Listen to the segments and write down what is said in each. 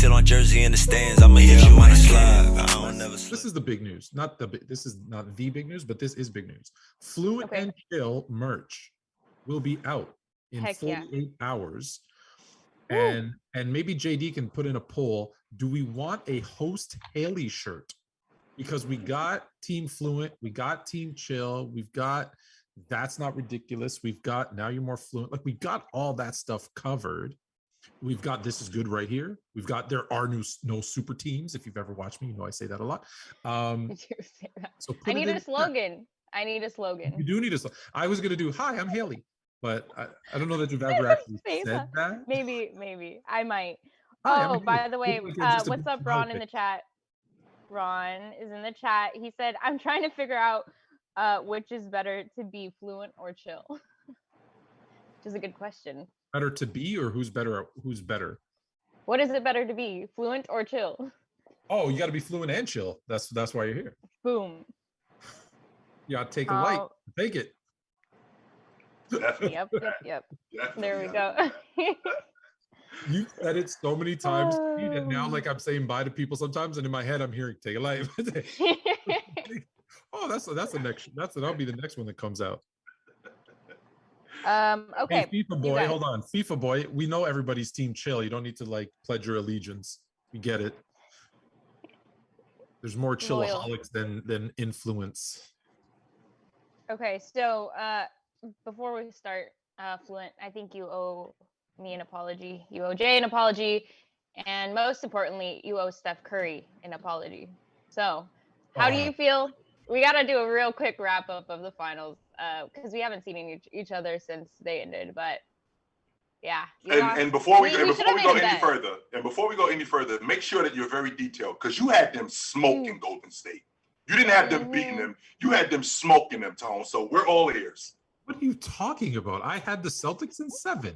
till on Jersey in the stands. I'ma hit you on a slide. I don't never slip. This is the big news. This is not the big news, but this is big news. Fluent and Chill merch will be out in 48 hours. And maybe JD can put in a poll. Do we want a host Haley shirt? Because we got Team Fluent, we got Team Chill, we've got That's Not Ridiculous, we've got Now You're More Fluent. Like, we got all that stuff covered. We've got This Is Good right here. We've got There Are No Super Teams. If you've ever watched me, you know I say that a lot. Did you say that? So I need a slogan. I need a slogan. You do need a slogan. I was going to do, hi, I'm Haley. But I don't know that you've ever actually said that. Maybe. I might. Hi, by the way, what's up, Ron, in the chat? Ron is in the chat. He said, I'm trying to figure out which is better, to be fluent or chill. Which is a good question. Better to be, or who's better? Who's better? What is it better to be, fluent or chill? Oh, you got to be fluent and chill. That's why you're here. Boom. You got to take a light. Take it. Yep. There we go. You've said it so many times, and now like I'm saying bye to people sometimes, and in my head I'm hearing "take a light." Oh, that'll be the next one that comes out. Okay. Hey, FIFA boy, hold on. FIFA boy, we know everybody's Team Chill. You don't need to like pledge your allegiance. We get it. There's more chillaholics than influence. Okay, so before we start, Fluent, I think you owe me an apology. You owe Jay an apology, and most importantly, you owe Steph Curry an apology. So, how do you feel? We got to do a real quick wrap up of the finals because we haven't seen each other since they ended. But yeah, and before we go any further, make sure that you're very detailed because you had them smoking Golden State. You didn't have them beating them. You had them smoking them, Tone. So we're all ears. What are you talking about? I had the Celtics in 7.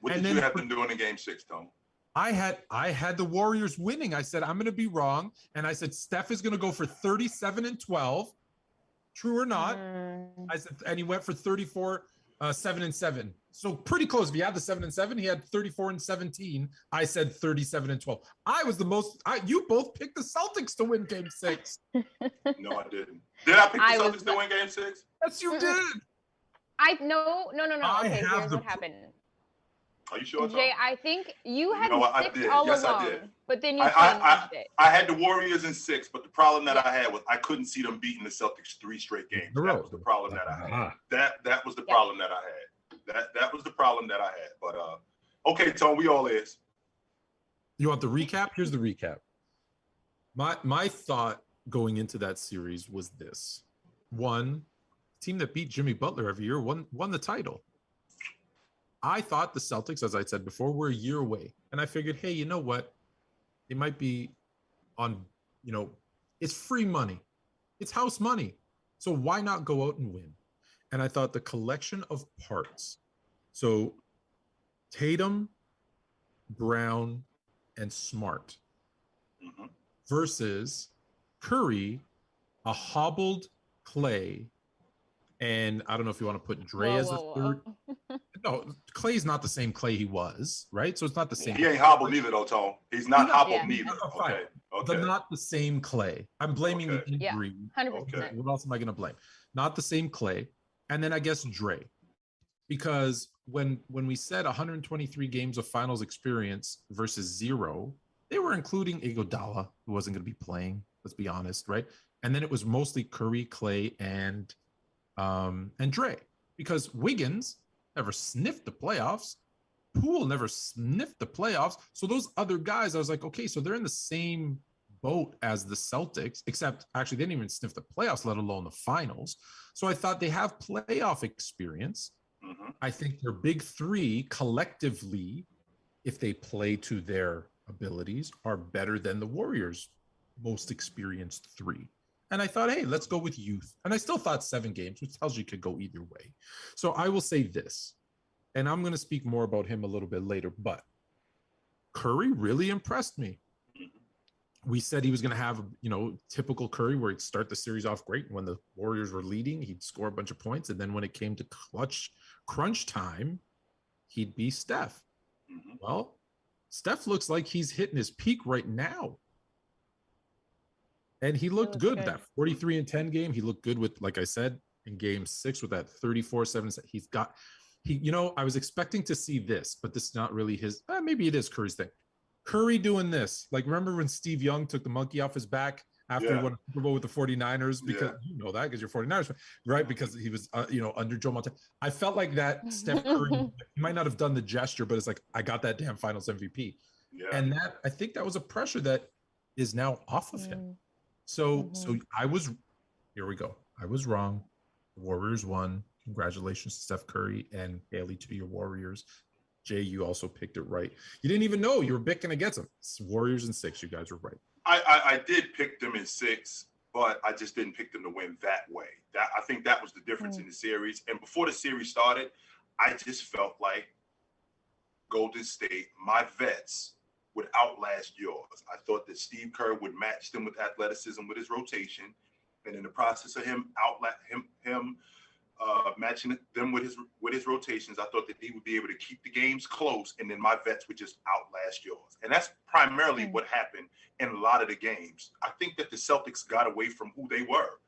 What did you have them doing in Game 6, Tone? I had the Warriors winning. I said I'm going to be wrong, and I said Steph is going to go for 37 and 12. True or not? I said, and he went for 34, 7 and 7. So pretty close. If he had the 7 and 7, he had 34 and 17. I said 37 and 12. I was the most. You both picked the Celtics to win Game 6. No, I didn't. Did I pick the Celtics to win Game 6? Yes, you did. No. Okay, here's what happened. Are you sure, Tom? Jay, I think you had 6 all along, I did. But then you changed it. I had the Warriors in 6, but the problem that I had was I couldn't see them beating the Celtics 3 straight games. That was the problem that I had. That was the problem that I had. That was the problem that I had. But okay, Tom, we all is. You want the recap? Here's the recap. My thought going into that series was this: one, team that beat Jimmy Butler every year won the title. I thought the Celtics, as I said before, were a year away. And I figured, hey, you know what? It might be on, it's free money. It's house money. So why not go out and win? And I thought the collection of parts. So Tatum, Brown, and Smart versus Curry, a hobbled Clay, and I don't know if you want to put Dre as a third. No, Clay's not the same Clay he was, right? So it's not the same. He ain't hobbled neither, though, Tone. He's not hobbled neither. Okay. But not the same Clay. I'm blaming the injury. 100%. What else am I going to blame? Not the same Clay. And then I guess Dre. Because when we said 123 games of finals experience versus 0, they were including Iguodala, who wasn't going to be playing, let's be honest, right? And then it was mostly Curry, Clay, and Dre. Because Wiggins never sniffed the playoffs. Poole never sniffed the playoffs. So those other guys, I was like, okay, so they're in the same boat as the Celtics, except actually they didn't even sniff the playoffs, let alone the finals. So I thought they have playoff experience. I think their big three collectively, if they play to their abilities, are better than the Warriors' most experienced 3. And I thought, hey, let's go with youth. And I still thought 7 games, which tells you could go either way. So I will say this, and I'm going to speak more about him a little bit later, but Curry really impressed me. We said he was going to have, typical Curry where he'd start the series off great. And when the Warriors were leading, he'd score a bunch of points. And then when it came to crunch time, he'd be Steph. Well, Steph looks like he's hitting his peak right now. And he looked good. That 43 and 10 game. He looked good with, like I said, in game 6 with that 34-7. He's got, I was expecting to see this, but this is not really his. Maybe it is Curry's thing. Curry doing this. Like, remember when Steve Young took the monkey off his back after he won a Super Bowl with the 49ers? Because you know that because you're 49ers, right? Because he was, under Joe Montana. I felt like that Steph Curry, he might not have done the gesture, but it's like, I got that damn finals MVP. Yeah. And that, I think that was a pressure that is now off of him. So I was, here we go. I was wrong. The Warriors won. Congratulations to Steph Curry and Haley to your Warriors. Jay, you also picked it right. You didn't even know you were picking against them. It's Warriors in 6. You guys were right. I did pick them in 6, but I just didn't pick them to win that way. I think that was the difference in the series. And before the series started, I just felt like Golden State, my vets, would outlast yours. I thought that Steve Kerr would match them with athleticism with his rotation, and in the process of him matching them with his rotations, I thought that he would be able to keep the games close, and then my vets would just outlast yours. And that's primarily what happened in a lot of the games. I think that the Celtics got away from who they were,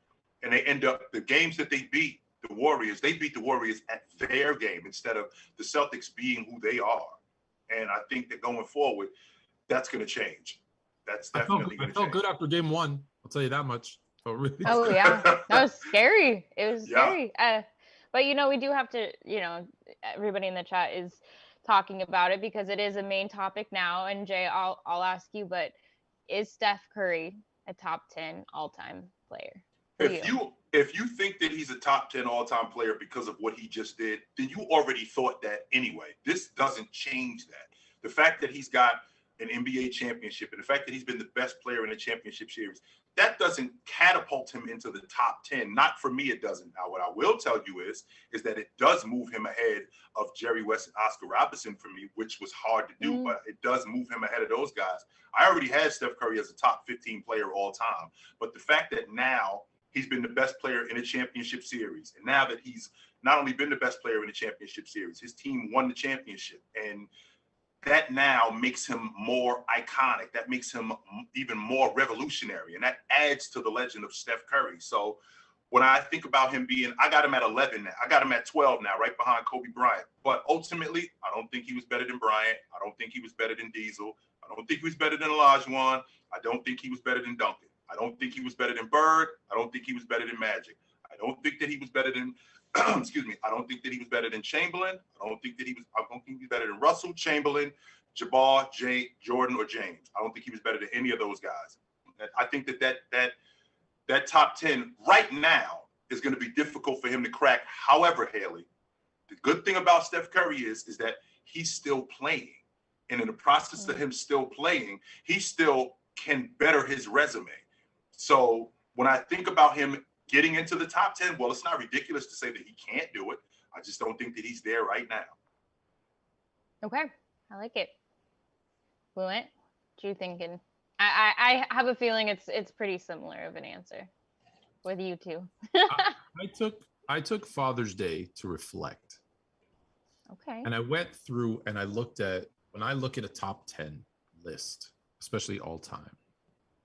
and they end up the games that they beat the Warriors. They beat the Warriors at their game instead of the Celtics being who they are. And I think that going forward, that's going to change. That's definitely going to change. I felt good after game 1. I'll tell you that much. Really yeah, that was scary. It was scary. But we do have to, everybody in the chat is talking about it because it is a main topic now. And Jay, I'll ask you, but is Steph Curry a top 10 all-time player? If you think that he's a top 10 all-time player because of what he just did, then you already thought that anyway. This doesn't change that. The fact that he's got an NBA championship and the fact that he's been the best player in the championship series, that doesn't catapult him into the top 10. Not for me, it doesn't. Now, what I will tell you is that it does move him ahead of Jerry West and Oscar Robertson for me, which was hard to do, but it does move him ahead of those guys. I already had Steph Curry as a top 15 player all time, but the fact that now he's been the best player in a championship series, and now that he's not only been the best player in the championship series, his team won the championship, and that now makes him more iconic. That makes him even more revolutionary. And that adds to the legend of Steph Curry. So when I think about him I got him at 11 now. I got him at 12 now, right behind Kobe Bryant. But ultimately, I don't think he was better than Bryant. I don't think he was better than Diesel. I don't think he was better than Olajuwon. I don't think he was better than Duncan. I don't think he was better than Bird. I don't think he was better than Magic. I don't think that he was better than excuse me. I don't think that he was better than Chamberlain. I don't think he was better than Russell, Chamberlain, Jabbar, Jordan, or James. I don't think he was better than any of those guys. I think that top 10 right now is going to be difficult for him to crack. However, Haley, the good thing about Steph Curry is that he's still playing. And in the process of him still playing, he still can better his resume. So when I think about him getting into the top 10, well, it's not ridiculous to say that he can't do it. I just don't think that he's there right now. Okay, I like it. Fluent, what you thinking? I have a feeling it's pretty similar of an answer with you two. I took Father's Day to reflect. Okay. And I went through and I looked at, when I look at a top 10 list, especially all time,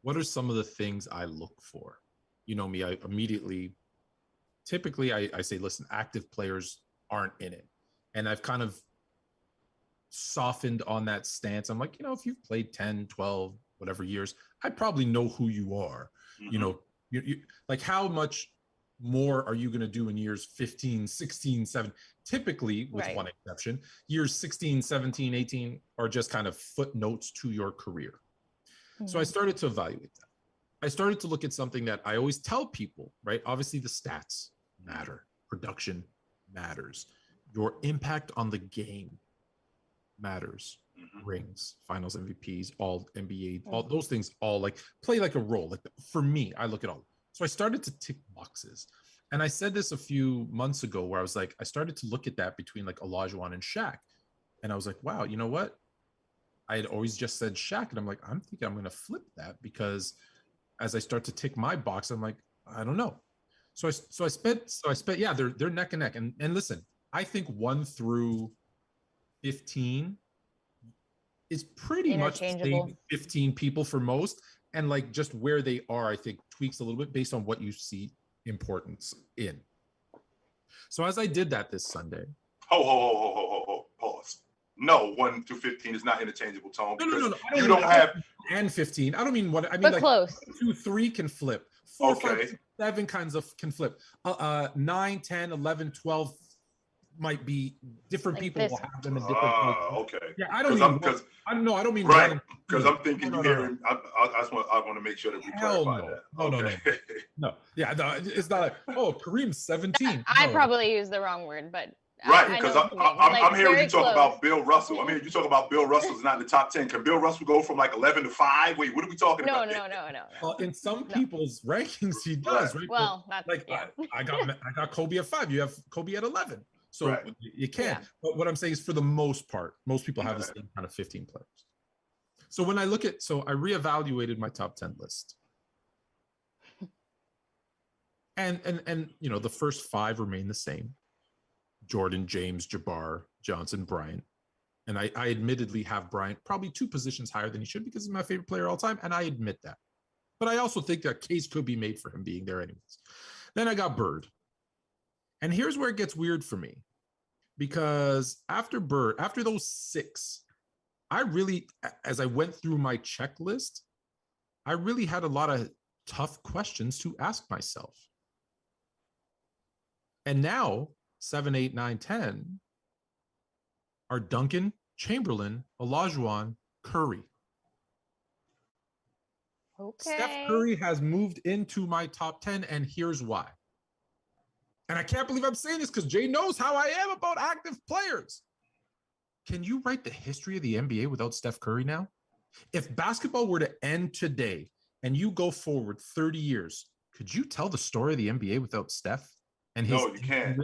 what are some of the things I look for? You know me, I immediately, typically I say, listen, active players aren't in it. And I've kind of softened on that stance. I'm like, if you've played 10, 12, whatever years, I probably know who you are. Mm-hmm. You like how much more are you going to do in years 15, 16, 17? Typically, with one exception, years 16, 17, 18 are just kind of footnotes to your career. Mm-hmm. So I started to evaluate that. I started to look at something that I always tell people, right? Obviously, the stats matter. Production matters. Your impact on the game matters. Mm-hmm. Rings, finals MVPs, all NBA, all those things all like play like a role. Like for me, I look at all. So I started to tick boxes. And I said this a few months ago where I was like, I started to look at that between like Olajuwon and Shaq. And I was like, wow, you know what? I had always just said Shaq. And I'm like, I'm thinking I'm going to flip that because as I start to tick my box, I'm like, I don't know. So I spent, yeah, they're neck and neck. And listen, I think 1 through 15, is pretty much the Interchangeable. same 15 people for most. And like just where they are, I think tweaks a little bit based on what you see importance in. So as I did that this Sunday. Pause. No, 1 to 15 is not interchangeable, Tone. No. You don't have and 15. I don't mean what I mean. But like close. 2, 3 can flip. 4, 5, 6, 7 kinds of can flip. 9, 10, 11, 12 might be different Like people this. will have them in different places. Okay. Yeah, I don't mean because I don't mean right because I'm thinking no, you hearing. I want to make sure that we clarify that. No. Yeah, no, it's not like Kareem's 17. I probably used the wrong word, but right, because I'm hearing you talk close. about Bill Russell. I mean, you talk about Bill Russell's not in the top 10. Can Bill Russell go from like 11 to 5? Wait, what are we talking about? No. In some people's rankings, he does. Right? Well, that's like I got Kobe at 5. You have Kobe at 11. So you can. Yeah. But what I'm saying is, for the most part, most people have the same kind of 15 players. So when I I reevaluated my top 10 list. And the first 5 remain the same. Jordan, James, Jabbar, Johnson, Bryant. And I admittedly have Bryant probably 2 positions higher than he should because he's my favorite player all time. And I admit that. But I also think that case could be made for him being there anyways. Then I got Bird. And here's where it gets weird for me. Because after those 6, I really, as I went through my checklist, I really had a lot of tough questions to ask myself. And now, 7, 8, 9, 10 are Duncan, Chamberlain, Olajuwon, Curry. Okay. Steph Curry has moved into my top 10, and here's why. And I can't believe I'm saying this because Jay knows how I am about active players. Can you write the history of the NBA without Steph Curry now? If basketball were to end today and you go forward 30 years, could you tell the story of the NBA without Steph? And his No, you can't.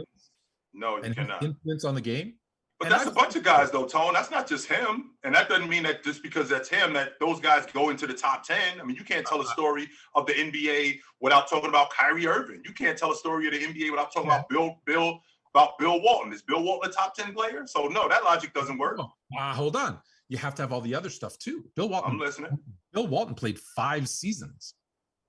No, you cannot. Influence on the game. But that's a bunch of guys, though, Tone. That's not just him. And that doesn't mean that just because that's him, that those guys go into the top 10. I mean, you can't tell a story of the NBA without talking about Kyrie Irving. You can't tell a story of the NBA without talking about Bill Walton. Is Bill Walton a top 10 player? So, no, that logic doesn't work. Hold on. You have to have all the other stuff, too. Bill Walton. I'm listening. Bill Walton played 5 seasons.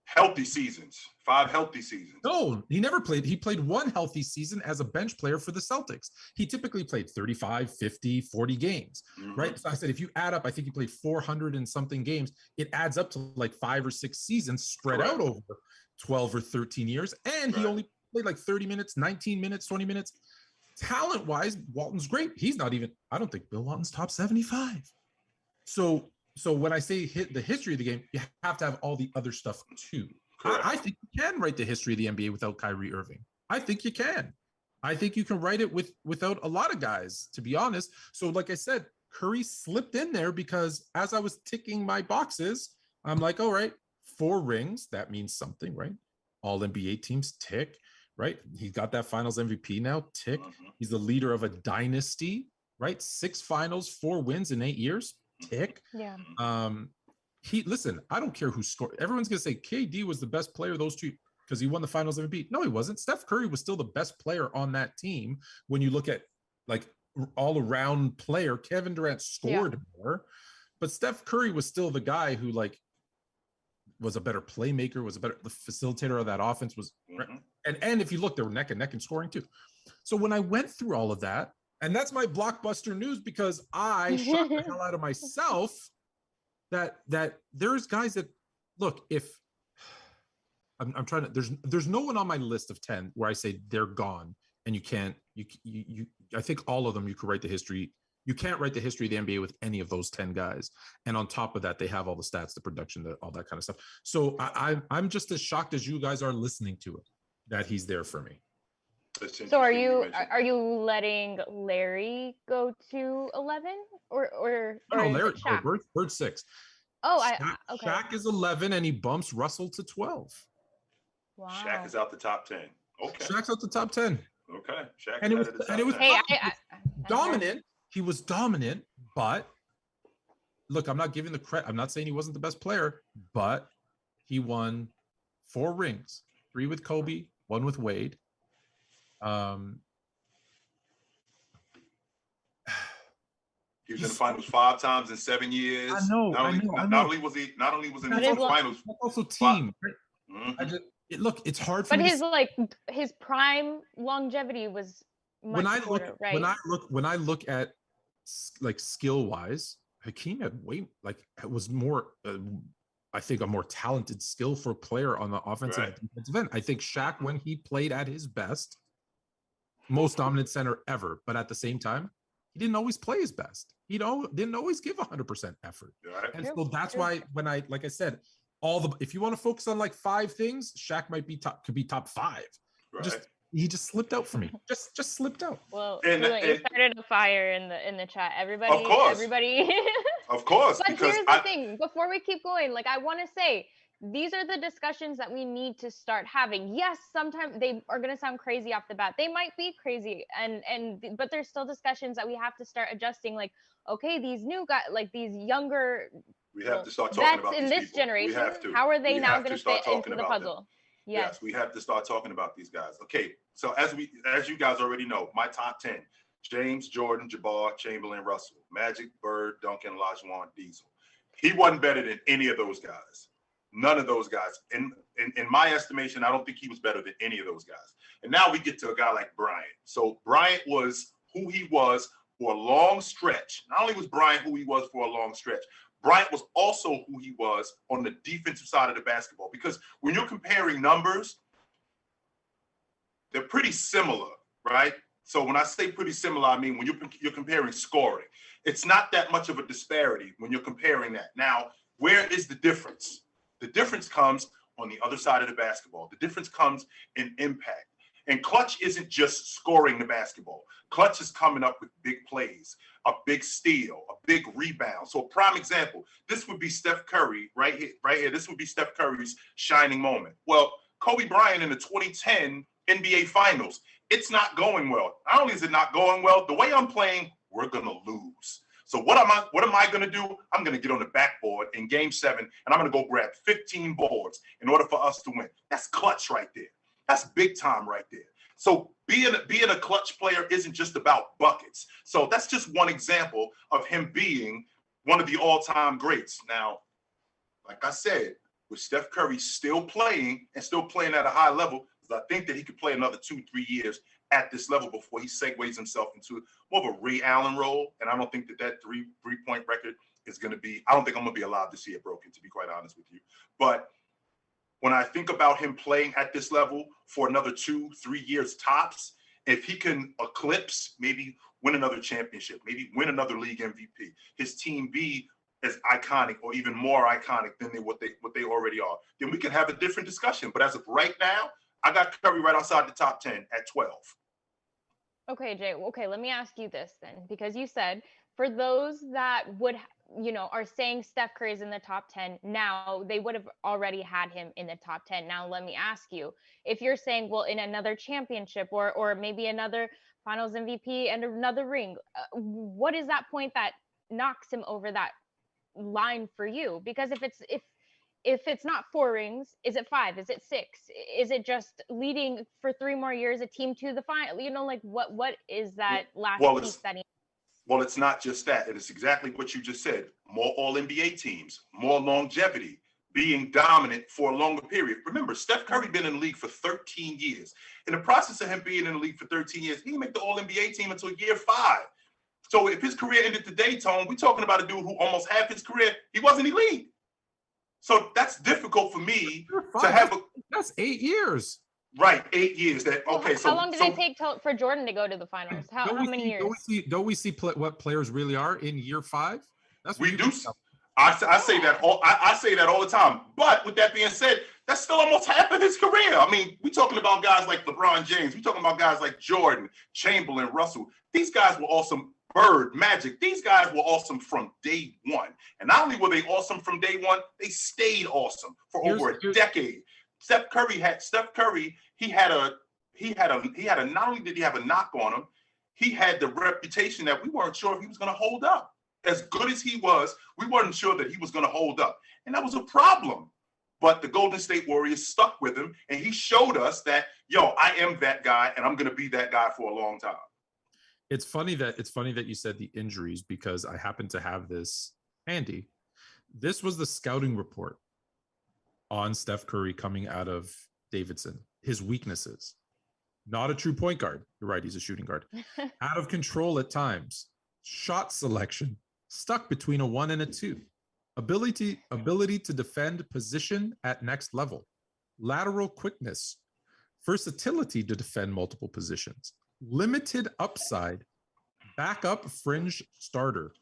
Healthy seasons. 5 healthy seasons. No, he never played. He played 1 healthy season as a bench player for the Celtics. He typically played 35, 50, 40 games, right? So I said, if you add up, I think he played 400 and something games. It adds up to like 5 or 6 seasons spread out over 12 or 13 years. And he only played like 30 minutes, 19 minutes, 20 minutes. Talent-wise, Walton's great. He's not even, I don't think Bill Walton's top 75. So when I say the history of the game, you have to have all the other stuff too. I think you can write the history of the NBA without Kyrie Irving. I think you can. I think you can write it without a lot of guys, to be honest. So like I said, Curry slipped in there because as I was ticking my boxes, I'm like, all right, 4 rings. That means something, right? All NBA teams tick, right? He got that finals MVP now, tick. He's the leader of a dynasty, right? 6 finals, 4 wins in 8 years. Tick. Yeah. Listen, I don't care who scored. Everyone's gonna say KD was the best player of those 2 because he won the finals MVP. No, he wasn't. Steph Curry was still the best player on that team. When you look at like all around player, Kevin Durant scored more, but Steph Curry was still the guy who like was a better playmaker, was a better the facilitator of that offense was. And if you look, they were neck and neck in scoring too. So when I went through all of that, and that's my blockbuster news because I shot the hell out of myself that there's guys that look, if I'm trying to, there's no one on my list of 10 where I say they're gone and you can't, I think all of them, you could write the history. You can't write the history of the NBA with any of those 10 guys. And on top of that, they have all the stats, the production, all that kind of stuff. So I'm just as shocked as you guys are listening to it that he's there for me. So are you letting Larry go to 11 or no, Larry, Bird 6. Oh, okay. Shaq is 11 and he bumps Russell to 12. Wow. Shaq is out the top 10. Okay. Shaq's out the top 10. Okay. Shaq and it was dominant. He was dominant, but look, I'm not giving the credit. I'm not saying he wasn't the best player, but he won 4 rings, 3 with Kobe, 1 with Wade. He was in the finals 5 times in 7 years. I know. Not only was he in the finals, also team. Mm-hmm. Look, it's hard for me. But his prime longevity was much shorter, right? When I look at like skill wise, Hakeem had was more. I think a more talented, skillful player on the offensive and defensive end. I think Shaq, when he played at his best, most dominant center ever, but at the same time, he didn't always play his best. He didn't always give 100% effort. Right. And so that's why when like I said, if you want to focus on like 5 things, Shaq could be top 5. Right. He just slipped out for me. Just slipped out. Well, you started a fire in the chat. Everybody. Of course. But here's the thing. Before we keep going, I want to say, these are the discussions that we need to start having. Yes, sometimes they are going to sound crazy off the bat. They might be crazy, but there's still discussions that we have to start adjusting. Like, okay, these new guys, like these younger. We have to start talking about in this generation. How are they now going to fit into the puzzle? Yes, we have to start talking about these guys. Okay, so as you guys already know, my top 10: James, Jordan, Jabbar, Chamberlain, Russell, Magic, Bird, Duncan, Olajuwon, Diesel. He wasn't better than any of those guys. None of those guys. In my estimation, I don't think he was better than any of those guys. And now we get to a guy like Bryant. So Bryant was who he was for a long stretch. Not only was Bryant who he was for a long stretch, Bryant was also who he was on the defensive side of the basketball. Because when you're comparing numbers, they're pretty similar, right? So when I say pretty similar, I mean when you're comparing scoring. It's not that much of a disparity when you're comparing that. Now, where is the difference? The difference comes on the other side of the basketball. The difference comes in impact. And Klutch isn't just scoring the basketball. Klutch is coming up with big plays, a big steal, a big rebound. So a prime example, this would be Steph Curry right here. This would be Steph Curry's shining moment. Well, Kobe Bryant in the 2010 NBA Finals, it's not going well. Not only is it not going well, the way I'm playing, we're going to lose. So what am I going to do? I'm going to get on the backboard in Game 7, and I'm going to go grab 15 boards in order for us to win. That's clutch right there. That's big time right there. So being a clutch player isn't just about buckets. So that's just one example of him being one of the all-time greats. Now, like I said, with Steph Curry still playing and still playing at a high level, because I think that he could play another 2-3 years at this level before he segues himself into more of a Ray Allen role. And I don't think that three-point record is going to be, I don't think I'm going to be allowed to see it broken, to be quite honest with you. But when I think about him playing at this level for another 2-3 years tops, if he can eclipse, maybe win another championship, maybe win another league MVP, his team be as iconic or even more iconic than what they already are, then we can have a different discussion. But as of right now, I got Curry right outside the top 10 at 12. Okay, Jay. Okay, let me ask you this then, because you said for those that would, are saying Steph Curry is in the top 10 now, they would have already had him in the top 10. Now, let me ask you, if you're saying, well, in another championship or maybe another Finals MVP and another ring, what is that point that knocks him over that line for you? Because if it's not 4 rings, is it 5? Is it 6? Is it just leading for 3 more years a team to the final? What is that last piece that he? Well, it's not just that. It is exactly what you just said. More All-NBA teams, more longevity, being dominant for a longer period. Remember, Steph Curry been in the league for 13 years. In the process of him being in the league for 13 years, he didn't make the All-NBA team until year 5. So if his career ended today, Tone, we're talking about a dude who almost half his career, he wasn't elite. So that's difficult for me to have. That's 8 years. Right, 8 years. How long did it take for Jordan to go to the finals? How many years? Don't we see what players really are in year 5? We do. I say that all the time. But with that being said, that's still almost half of his career. I mean, we're talking about guys like LeBron James. We're talking about guys like Jordan, Chamberlain, Russell. These guys were awesome. Bird, Magic. These guys were awesome from day one. And not only were they awesome from day one, they stayed awesome for over a decade. Steph Curry, he had not only did he have a knock on him, he had the reputation that we weren't sure if he was going to hold up. As good as he was, we weren't sure that he was going to hold up. And that was a problem. But the Golden State Warriors stuck with him, and he showed us that, I am that guy, and I'm going to be that guy for a long time. It's funny that you said the injuries because I happen to have this handy. This was the scouting report on Steph Curry coming out of Davidson. His weaknesses: not a true point guard. You're right, he's a shooting guard. Out of control at times. Shot selection stuck between a 1 and a 2. Ability to defend position at next level. Lateral quickness. Versatility to defend multiple positions. Limited upside. Backup fringe starter.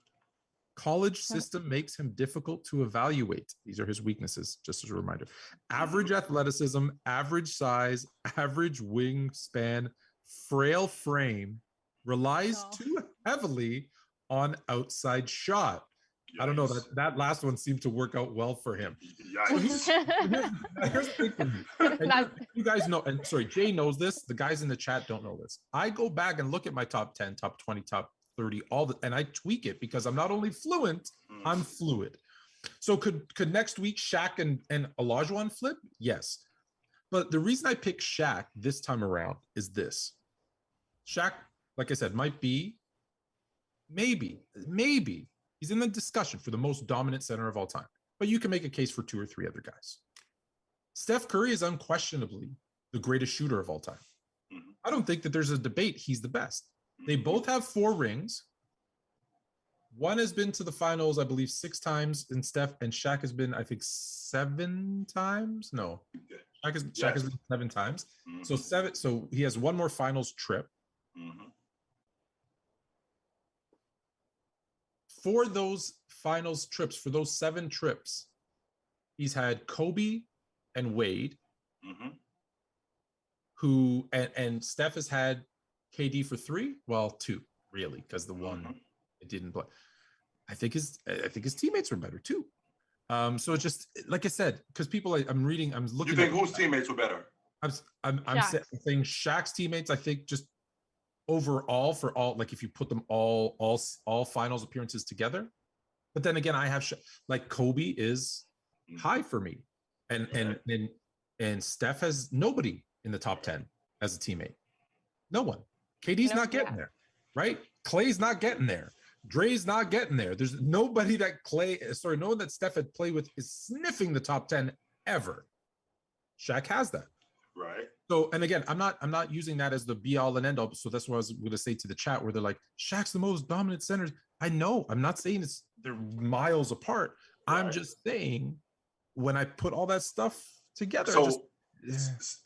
College system makes him difficult to evaluate. These are his weaknesses, just as a reminder. Average athleticism, average size, average wingspan, frail frame, relies too heavily on outside shot. Yikes. I don't know, that last one seemed to work out well for him. Here's the thing for me. You guys know, and sorry, Jay knows this. The guys in the chat don't know this. I go back and look at my top 10, top 20, top 30, and I tweak it because I'm not only fluent, I'm fluid. So could next week Shaq and Olajuwon flip? Yes. But the reason I pick Shaq this time around is this. Shaq, like I said, might be, maybe, he's in the discussion for the most dominant center of all time. But you can make a case for 2 or 3 other guys. Steph Curry is unquestionably the greatest shooter of all time. I don't think that there's a debate he's the best. They both have 4 rings. One has been to the finals, I believe, 6 times, and Shaq has been, I think, 7 times. No, Shaq has been 7 times. So 7. So he has 1 more finals trip. For those finals trips, for those 7 trips, he's had Kobe and Wade, who and Steph has had KD for 3, well, 2 really, because the one it didn't play. I think his teammates were better too. So it's just like I said, because people I'm looking. You think whose teammates were better? I'm saying Shaq's teammates. I think just overall for all, like if you put them all finals appearances together. But then again, I have like Kobe is high for me, and Steph has nobody in the top 10 as a teammate. No one. KD's not getting there, right? Clay's not getting there. Dre's not getting there. There's nobody that no one that Steph had played with is sniffing the top 10 ever. Shaq has that. Right. So, and again, I'm not using that as the be all and end all. So that's what I was going to say to the chat where they're like, Shaq's the most dominant center. I know. I'm not saying they're miles apart. Right. I'm just saying when I put all that stuff together.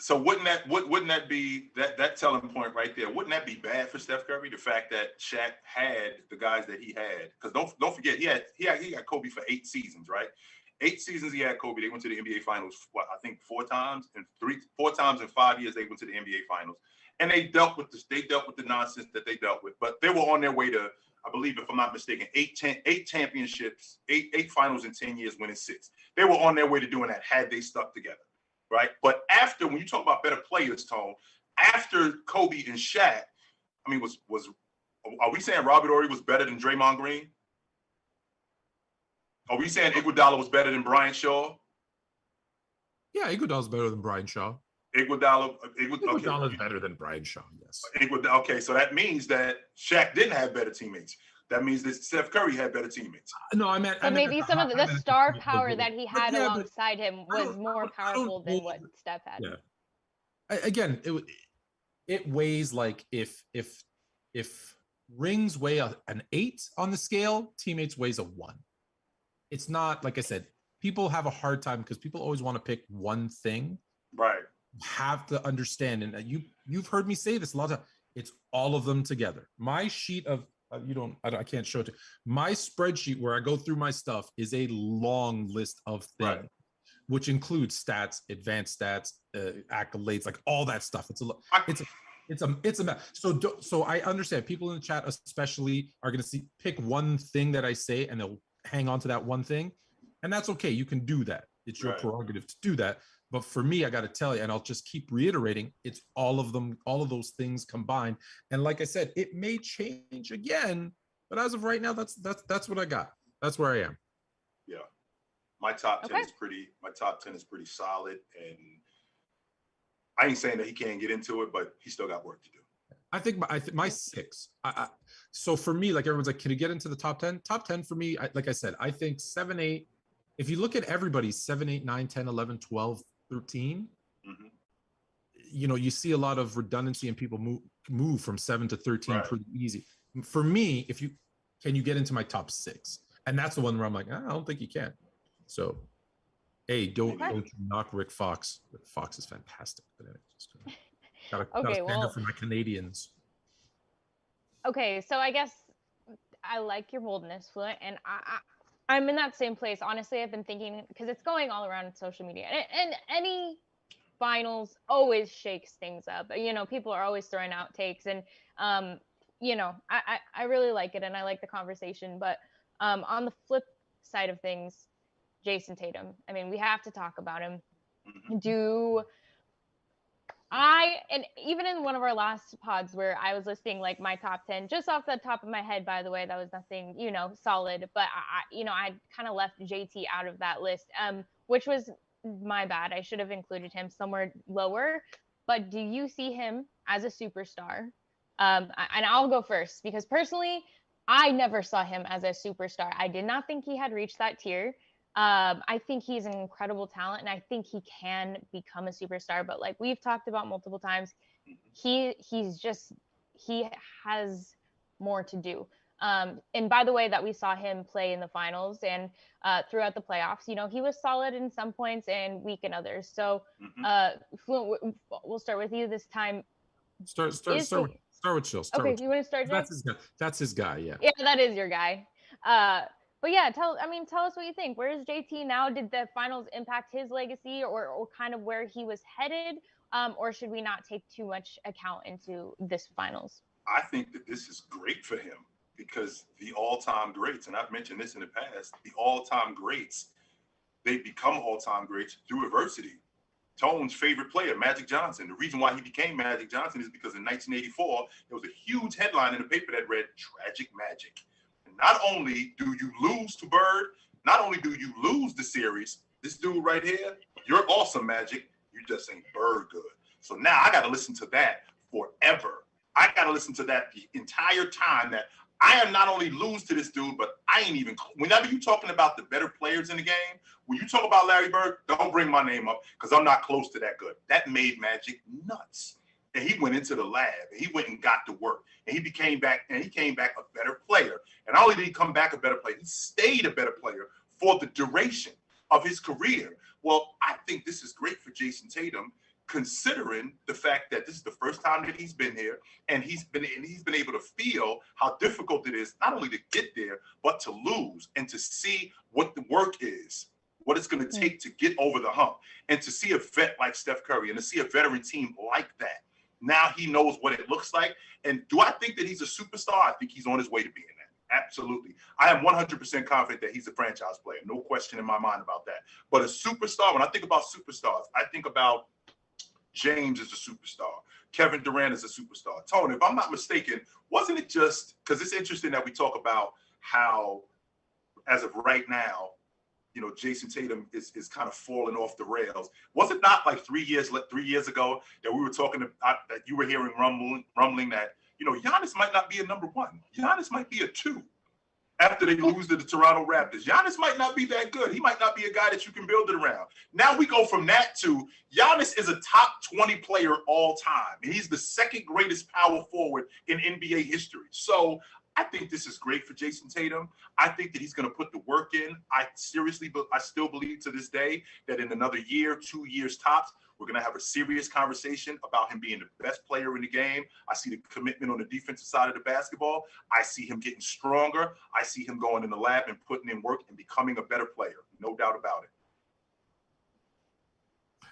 So wouldn't that be that telling point right there? Wouldn't that be bad for Steph Curry? The fact that Shaq had the guys that he had, because don't forget he got Kobe for 8 seasons, right? 8 seasons he had Kobe. They went to the NBA Finals, I think 4 times, and 4 times in 5 years they went to the NBA Finals, and they dealt with the nonsense that they dealt with. But they were on their way to, I believe, if I'm not mistaken, 8 championships, 8 finals in 10 years, winning 6. They were on their way to doing that had they stuck together. Right. But after, when you talk about better players, Tone, after Kobe and Shaq, I mean, are we saying Robert Horry was better than Draymond Green? Are we saying Iguodala was better than Brian Shaw? Yeah, Iguodala's better than Brian Shaw. Iguodala is better than Brian Shaw, yes. Okay, so that means that Shaq didn't have better teammates. That means that Steph Curry had better teammates. No, I meant. So maybe some of the star power that he had alongside him was more powerful than what Steph had. Yeah. Again, it weighs like if rings weigh an 8 on the scale, teammates weighs a 1. It's not, like I said, people have a hard time because people always want to pick one thing. Right. You have to understand, and you've heard me say this a lot of times. It's all of them together. My sheet of I can't show it to you. My spreadsheet where I go through my stuff is a long list of things, right, which includes stats, advanced stats, accolades, like all that stuff. It's a mess. So I understand people in the chat especially are going to pick one thing that I say and they'll hang on to that one thing, and that's okay. You can do that. It's your prerogative to do that. But for me, I got to tell you, and I'll just keep reiterating, it's all of them, all of those things combined. And like I said, it may change again, but as of right now, that's what I got. That's where I am. Yeah, my top 10 is pretty. My top 10 is pretty solid, and I ain't saying that he can't get into it, but he still got work to do. I think my 6. So for me, like everyone's like, can you get into the top 10? Top 10 for me, like I said, I think 7, 8. If you look at everybody's 7, 8, 9, 10, 11, 12, 13, you see a lot of redundancy and people move from 7 to 13 pretty easy. For me, can you get into my top 6? And that's the one where I'm like, I don't think you can. So, hey, don't knock Rick Fox. Rick Fox is fantastic. But anyway, gotta stand up for my Canadians. Okay, so I guess I like your boldness, Fluent, and I'm in that same place. Honestly, I've been thinking, because it's going all around social media, and any finals always shakes things up. People are always throwing out takes, and I really like it, and I like the conversation. But on the flip side of things, Jayson Tatum. I mean, we have to talk about him. And even in one of our last pods where I was listing like my top 10, just off the top of my head, by the way, that was nothing, solid, but I kind of left JT out of that list, which was my bad. I should have included him somewhere lower. But do you see him as a superstar? And I'll go first, because personally, I never saw him as a superstar. I did not think he had reached that tier. I think he's an incredible talent, and I think he can become a superstar. But like we've talked about multiple times, he has more to do. And by the way, that we saw him play in the finals and throughout the playoffs, he was solid in some points and weak in others. So Fluent, we'll start with you this time. Start with Chill. Okay, you want to start? That's his guy. Yeah. Yeah, that is your guy. But yeah, tell us what you think. Where is JT now? Did the finals impact his legacy or kind of where he was headed? Or should we not take too much account into this finals? I think that this is great for him, because the all-time greats, and I've mentioned this in the past, the all-time greats, they become all-time greats through adversity. Tone's favorite player, Magic Johnson. The reason why he became Magic Johnson is because in 1984, there was a huge headline in the paper that read, "Tragic Magic." Not only do you lose to Bird, not only do you lose the series, this dude right here, you're awesome, Magic. You just ain't Bird good. So now I got to listen to that forever. I got to listen to that the entire time, that I am not only lose to this dude, but I ain't even, whenever you talking about the better players in the game, when you talk about Larry Bird, don't bring my name up, because I'm not close to that good. That made Magic nuts. And he went into the lab, and he went and got to work, and he came back a better player. And not only did he come back a better player, he stayed a better player for the duration of his career. Well, I think this is great for Jayson Tatum, considering the fact that this is the first time that he's been here, and he's been able to feel how difficult it is not only to get there, but to lose, and to see what the work is, what it's going to take to get over the hump, and to see a vet like Steph Curry, and to see a veteran team like that. Now he knows what it looks like. And do I think that he's a superstar? I think he's on his way to being that. Absolutely. I am 100% confident that he's a franchise player. No question in my mind about that. But a superstar, when I think about superstars, I think about James as a superstar. Kevin Durant is a superstar. Tony, if I'm not mistaken, wasn't it just, because it's interesting that we talk about how, as of right now, Jayson Tatum is kind of falling off the rails. Was it not like 3 years ago that we were talking about, that you were hearing rumbling that, Giannis might not be a number 1. Giannis might be a 2 after they lose to the Toronto Raptors. Giannis might not be that good. He might not be a guy that you can build it around. Now we go from that to Giannis is a top 20 player all time. He's the second greatest power forward in NBA history. So I think this is great for Jayson Tatum. I think that he's going to put the work in. I still believe to this day that in another year, 2 years tops, we're going to have a serious conversation about him being the best player in the game. I see the commitment on the defensive side of the basketball. I see him getting stronger. I see him going in the lab and putting in work and becoming a better player. No doubt about it.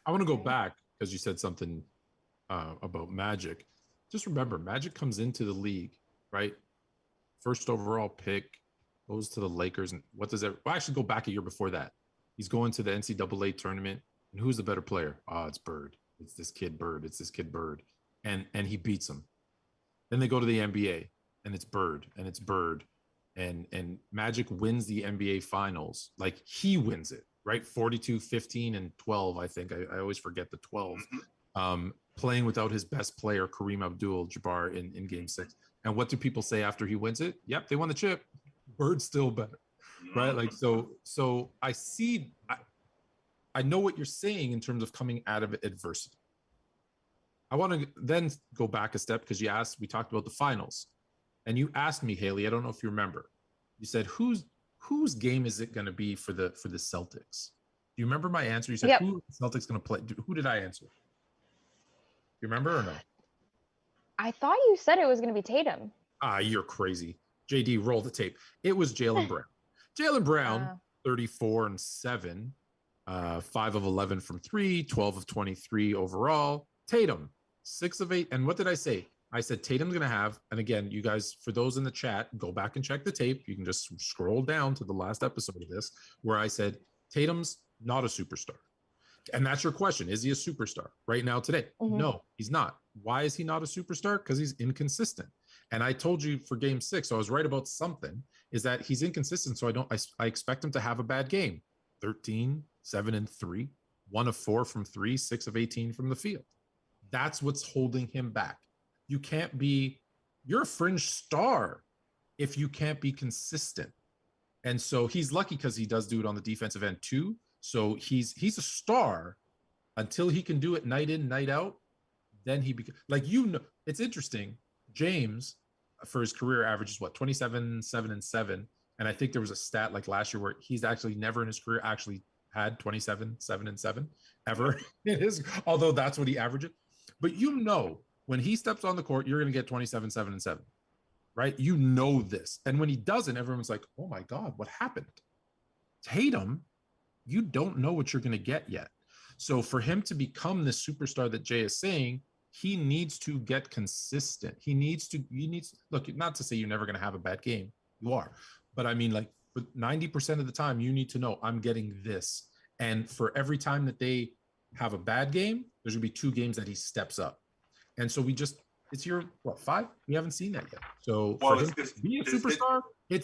I want to go back, because you said something about Magic. Just remember, Magic comes into the league, right? First overall pick, goes to the Lakers. And what does that? Well, actually, go back a year before that. He's going to the NCAA tournament. And who's the better player? Oh, it's Bird. It's this kid Bird. And he beats him. Then they go to the NBA, and it's Bird. And Magic wins the NBA finals. Like, he wins it, right? 42, 15, and 12, I think. I always forget the 12. playing without his best player, Kareem Abdul-Jabbar, in Game 6. And what do people say after he wins it? Yep, they won the chip. Bird's still better, right? Like, so I see, I know what you're saying in terms of coming out of adversity. I want to then go back a step because we talked about the finals, and you asked me, Haley, I don't know if you remember, you said, whose game is it going to be for the Celtics? Do you remember my answer? You said, Yep. who the Celtics going to play? Who did I answer? You remember or no? I thought you said it was going to be Tatum. You're crazy. JD, roll the tape. It was Jaylen Brown. Jaylen Brown, 34 and 7, 5 of 11 from 3, 12 of 23 overall. Tatum, 6 of 8. And what did I say? I said Tatum's going to have, and again, you guys, for those in the chat, go back and check the tape. You can just scroll down to the last episode of this, where I said Tatum's not a superstar. And that's your question. Is he a superstar right now today? Mm-hmm. No, he's not. Why is he not a superstar? Because he's inconsistent. And I told you for Game 6, so I was right about something, is that he's inconsistent. So I expect him to have a bad game. 13, 7 and 3, 1 of 4 from 3, 6 of 18 from the field. That's what's holding him back. You're a fringe star if you can't be consistent. And so he's lucky because he does do it on the defensive end too. So he's a star until he can do it night in, night out. Then he becomes, it's interesting. James, for his career, averages 27, 7 and 7. And I think there was a stat like last year where he's actually never in his career actually had 27, 7 and 7 ever in his, although that's what he averages. But when he steps on the court, you're going to get 27, 7 and 7, right? You know this. And when he doesn't, everyone's like, oh my God, what happened? Tatum, you don't know what you're going to get yet. So for him to become this superstar that Jay is saying, he needs to get consistent. He needs to look, not to say you're never going to have a bad game. You are. But I mean, like, for 90% of the time, you need to know I'm getting this. And for every time that they have a bad game, there's going to be 2 games that he steps up. And so it's your, 5? We haven't seen that yet. So for him to be a superstar,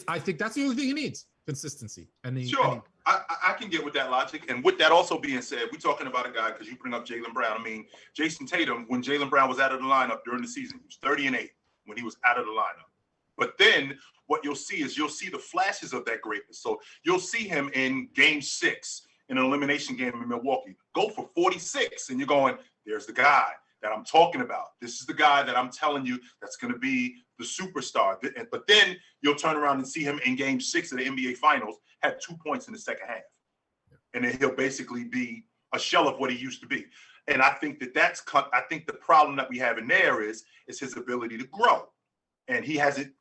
I think that's the only thing he needs. Consistency. Sure. I can get with that logic. And with that also being said, we're talking about a guy, because you bring up Jaylen Brown. I mean, Jayson Tatum, when Jaylen Brown was out of the lineup during the season, he was 30 and 8 when he was out of the lineup. But then what you'll see the flashes of that greatness. So you'll see him in Game 6 in an elimination game in Milwaukee, go for 46. And you're going, there's the guy that I'm talking about. This is the guy that I'm telling you that's going to be the superstar. But then you'll turn around and see him in Game 6 of the NBA Finals, had 2 points in the second half. And then he'll basically be a shell of what he used to be. And I think I think the problem that we have in there is his ability to grow. And he hasn't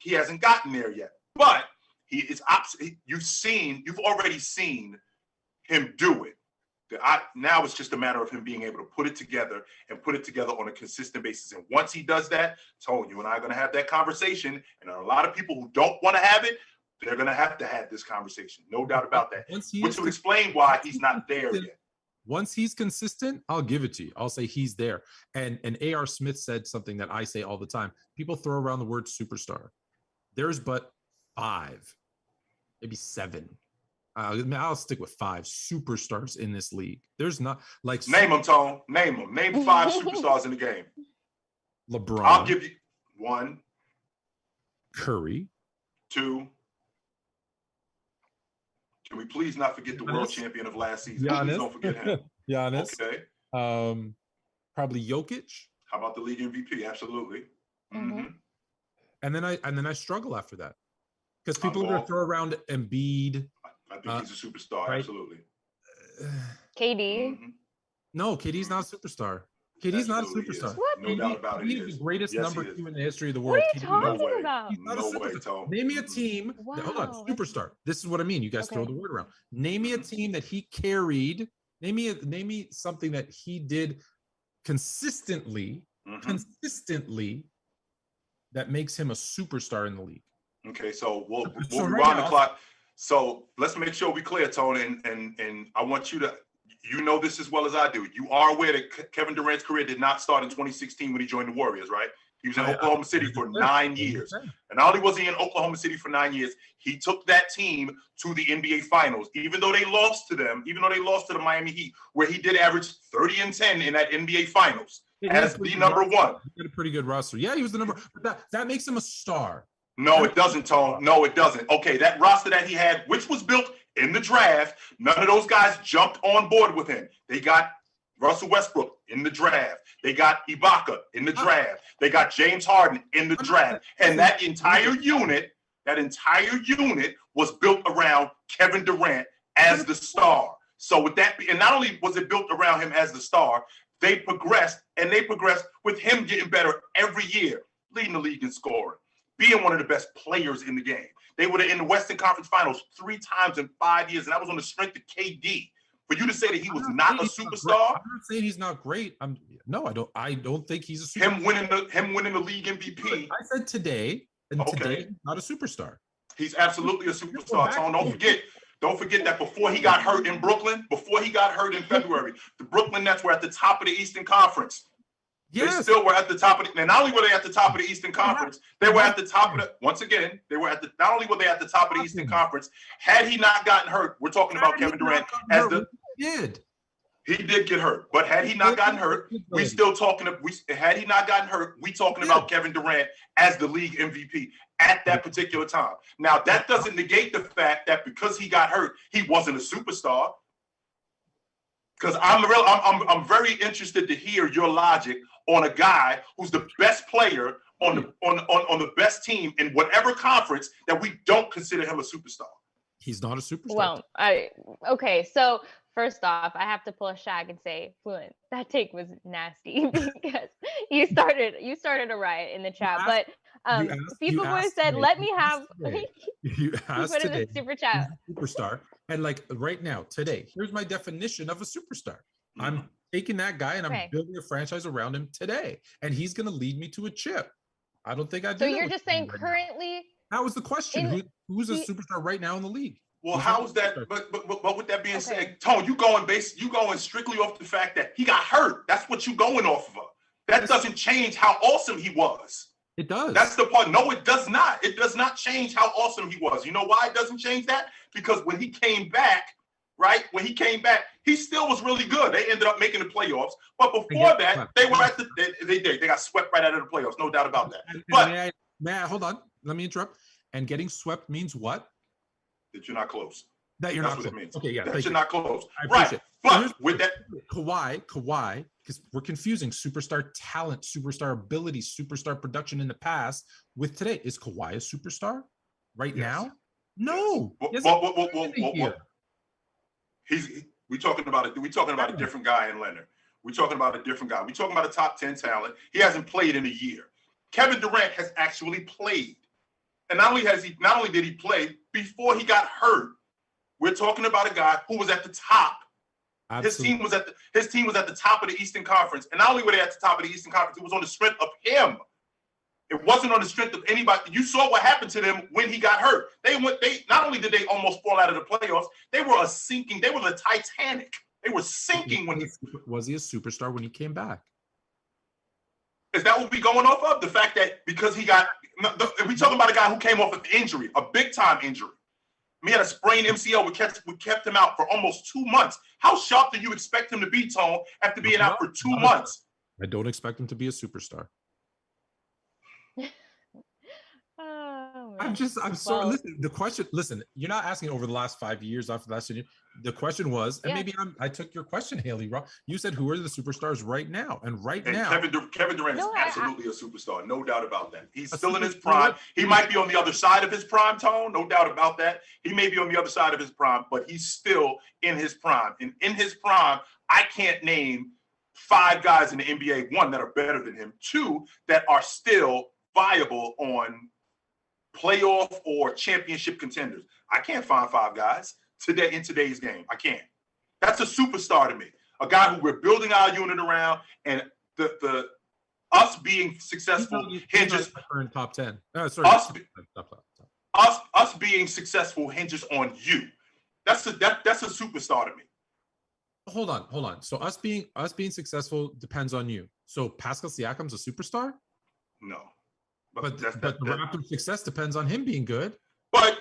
gotten there yet. But he is you've already seen him do it. Now it's just a matter of him being able to put it together on a consistent basis. And once he does that, Tone, you and I are going to have that conversation. And there are a lot of people who don't want to have it. They're going to have this conversation. No doubt about that. Which will explain why he's not there yet. Once he's consistent, I'll give it to you. I'll say he's there. And A.R. Smith said something that I say all the time. People throw around the word superstar. There's but 5, maybe 7. I'll stick with 5 superstars in this league. There's not like name them, Tone. Name them. Name 5 superstars in the game. LeBron. I'll give you 1. Curry. 2. Can we please not forget the world champion of last season? Giannis. Please don't forget him. Giannis. Okay. Probably Jokic. How about the league MVP? Absolutely. Mm-hmm. And then I struggle after that because people are going to throw around Embiid. I think he's a superstar. Right? Absolutely. KD. Mm-hmm. No, KD's not a superstar. KD's not a superstar. What? No doubt about it. He's the greatest number 2 in the history of the world. What are you talking about? He's not no way, Tom. Name me a team. Wow. Hold on, superstar. This is what I mean. You guys throw the word around. Name me a team that he carried. Name me something that he did consistently, that makes him a superstar in the league. Okay, so we'll rewind the clock. So let's make sure we clear, Tony, and I want you to, this as well as I do. You are aware that Kevin Durant's career did not start in 2016 when he joined the Warriors, right? He was in Oklahoma City for 9 years. And not only was he in Oklahoma City for 9 years, he took that team to the NBA Finals, even though they lost to the Miami Heat, where he did average 30 and 10 in that NBA Finals. as the number one. He had a pretty good roster. Yeah, he was the number. But that makes him a star. No, it doesn't, Tone. No, it doesn't. Okay, that roster that he had, which was built in the draft, none of those guys jumped on board with him. They got Russell Westbrook in the draft. They got Ibaka in the draft. They got James Harden in the draft. And that entire unit was built around Kevin Durant as the star. So with that, and not only was it built around him as the star, they progressed with him getting better every year, leading the league in scoring, being one of the best players in the game. They were in the Western Conference Finals 3 times in 5 years, and that was on the strength of KD. For you to say that he was not a superstar, I'm not saying he's not great. I don't think he's a superstar. Him winning the league MVP. I said today, and today he's not a superstar. He's absolutely a superstar. Tone, don't forget that before he got hurt in Brooklyn, before he got hurt in February, the Brooklyn Nets were at the top of the Eastern Conference. Yes. They still were at the top of and not only were they at the top of the Eastern Conference, they were at the top of not only were they at the top of the Eastern Conference, had he not gotten hurt, we're talking about Kevin Durant as the he did get hurt, but had he not gotten hurt, we talking about Kevin Durant as the league MVP at that particular time. Now that doesn't negate the fact that because he got hurt, he wasn't a superstar. Because I'm very interested to hear your logic on a guy who's the best player on the best team in whatever conference that we don't consider him a superstar. He's not a superstar. Well, okay. So first off, I have to pull a Shaq and say, Fluent, that take was nasty because you started a riot in the chat. But people would have said, "Let me have." You asked put today, in the super chat. Superstar, and like right now, today, here's my definition of a superstar. I'm taking that guy and I'm building a franchise around him today, and he's going to lead me to a chip. I don't think I do. So you're just saying currently. That was the question. Who's a superstar right now in the league? Well, how is that? But with that being said, Tone, you going strictly off the fact that he got hurt. That's what you going off of. That doesn't change how awesome he was. It does. That's the part. No, it does not. It does not change how awesome he was. You know why it doesn't change that? Because when he came back, right? When he came back, he still was really good. They ended up making the playoffs. But before that, they were at they got swept right out of the playoffs. No doubt about that. But may I hold on? Let me interrupt. And getting swept means what? That you're not close. That you're not close. It means. Okay, yeah. That you're not close. Right. But with that, Kawhi, because we're confusing superstar talent, superstar ability, superstar production in the past with today. Is Kawhi a superstar right now? No. We talking about a different guy in Leonard. We're talking about a different guy. We're talking about a top 10 talent. He hasn't played in a year. Kevin Durant has actually played. And not only did he play before he got hurt, we're talking about a guy who was at the top. Absolutely. His team was at the top of the Eastern Conference. And not only were they at the top of the Eastern Conference, it was on the strength of him. It wasn't on the strength of anybody. You saw what happened to them when he got hurt. They not only did they almost fall out of the playoffs, they were sinking. They were the Titanic. They were sinking when was he a superstar when he came back? Is that what we going off of? The fact that because we talking about a guy who came off of injury, a big time injury. He had a sprained MCL. We kept him out for almost 2 months. How sharp do you expect him to be, Tone, after being out for 2 months? I don't expect him to be a superstar. Listen, you're not asking over the last 5 years after last year. The question was, and maybe I took your question, Haley. You said, who are the superstars right now? And now, Kevin Durant is absolutely a superstar. No doubt about that. He's still in his prime. He might be on the other side of his prime, Tone. No doubt about that. He may be on the other side of his prime, but he's still in his prime. And in his prime, I can't name 5 guys in the NBA, 1, that are better than him, 2 that are still viable on playoff or championship contenders. I can't find 5 guys today in today's game. I can't. That's a superstar to me. A guy who we're building our unit around, and the us being successful hinges current top 10. Us being successful hinges on you. That's a superstar to me. Hold on. So us being successful depends on you. So Pascal Siakam's a superstar? No. But the Raptors' success depends on him being good. But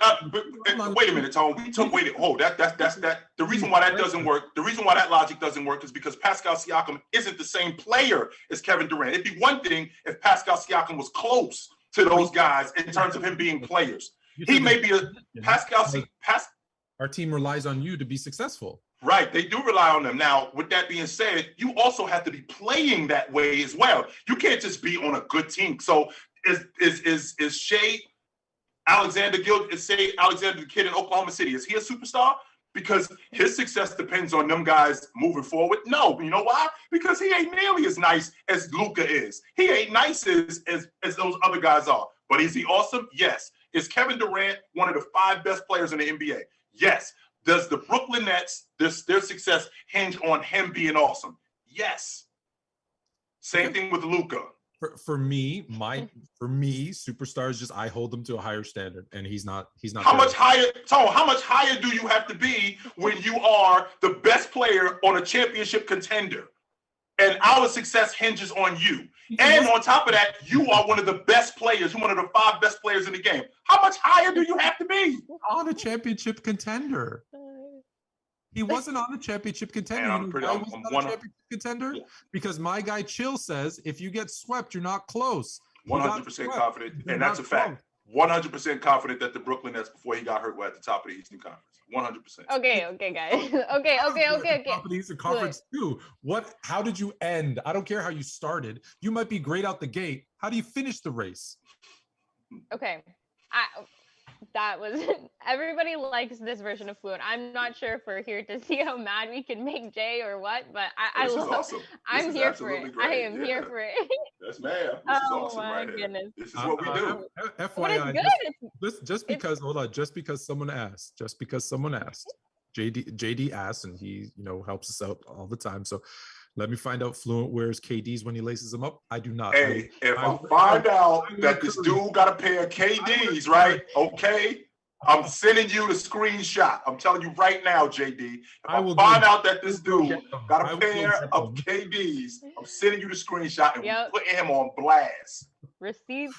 wait a minute, Tone. That's the reason why that doesn't work. The reason why that logic doesn't work is because Pascal Siakam isn't the same player as Kevin Durant. It'd be one thing if Pascal Siakam was close to those guys in terms of him being players. He may be a Our team relies on you to be successful. Right, they do rely on them. Now, with that being said, you also have to be playing that way as well. You can't just be on a good team. So is Shea Alexander the kid in Oklahoma City, is he a superstar? Because his success depends on them guys moving forward? No. You know why? Because he ain't nearly as nice as Luka is. He ain't nice as those other guys are. But is he awesome? Yes. Is Kevin Durant one of the 5 best players in the NBA? Yes. Does the Brooklyn Nets, their success hinge on him being awesome? Yes. Same thing with Luka. For me, superstars just I hold them to a higher standard, and he's not. How much higher, Tone? How much higher do you have to be when you are the best player on a championship contender, and our success hinges on you? And on top of that, you are one of the best players. You're one of the 5 best players in the game. How much higher do you have to be? On a championship contender. He wasn't on a championship contender. I'm on a championship contender because my guy Chill says if you get swept, you're not close. 100% confident, and that's a fact. 100% confident that the Brooklyn Nets, before he got hurt, were at the top of the Eastern Conference. 100%. Okay, guys. Okay. Top of the Eastern Conference too. How did you end? I don't care how you started. You might be great out the gate. How do you finish the race? Okay. That was everybody likes this version of Fluent. I'm not sure if we're here to see how mad we can make Jay or what, but this is awesome. I'm here for it. Great. I am here for it. Yes, ma'am. This is awesome right goodness. Here. This is what we do. FYI, just because someone asked, JD asked, and he helps us out all the time. So let me find out Fluent wears KDs when he laces them up. I do not. Hey, if I find out that this dude got a pair of KDs, right? Okay. I'm sending you the screenshot. I'm telling you right now, JD. If I find out that this dude got a pair of KDs, I'm sending you the screenshot and putting him on blast. Receipts.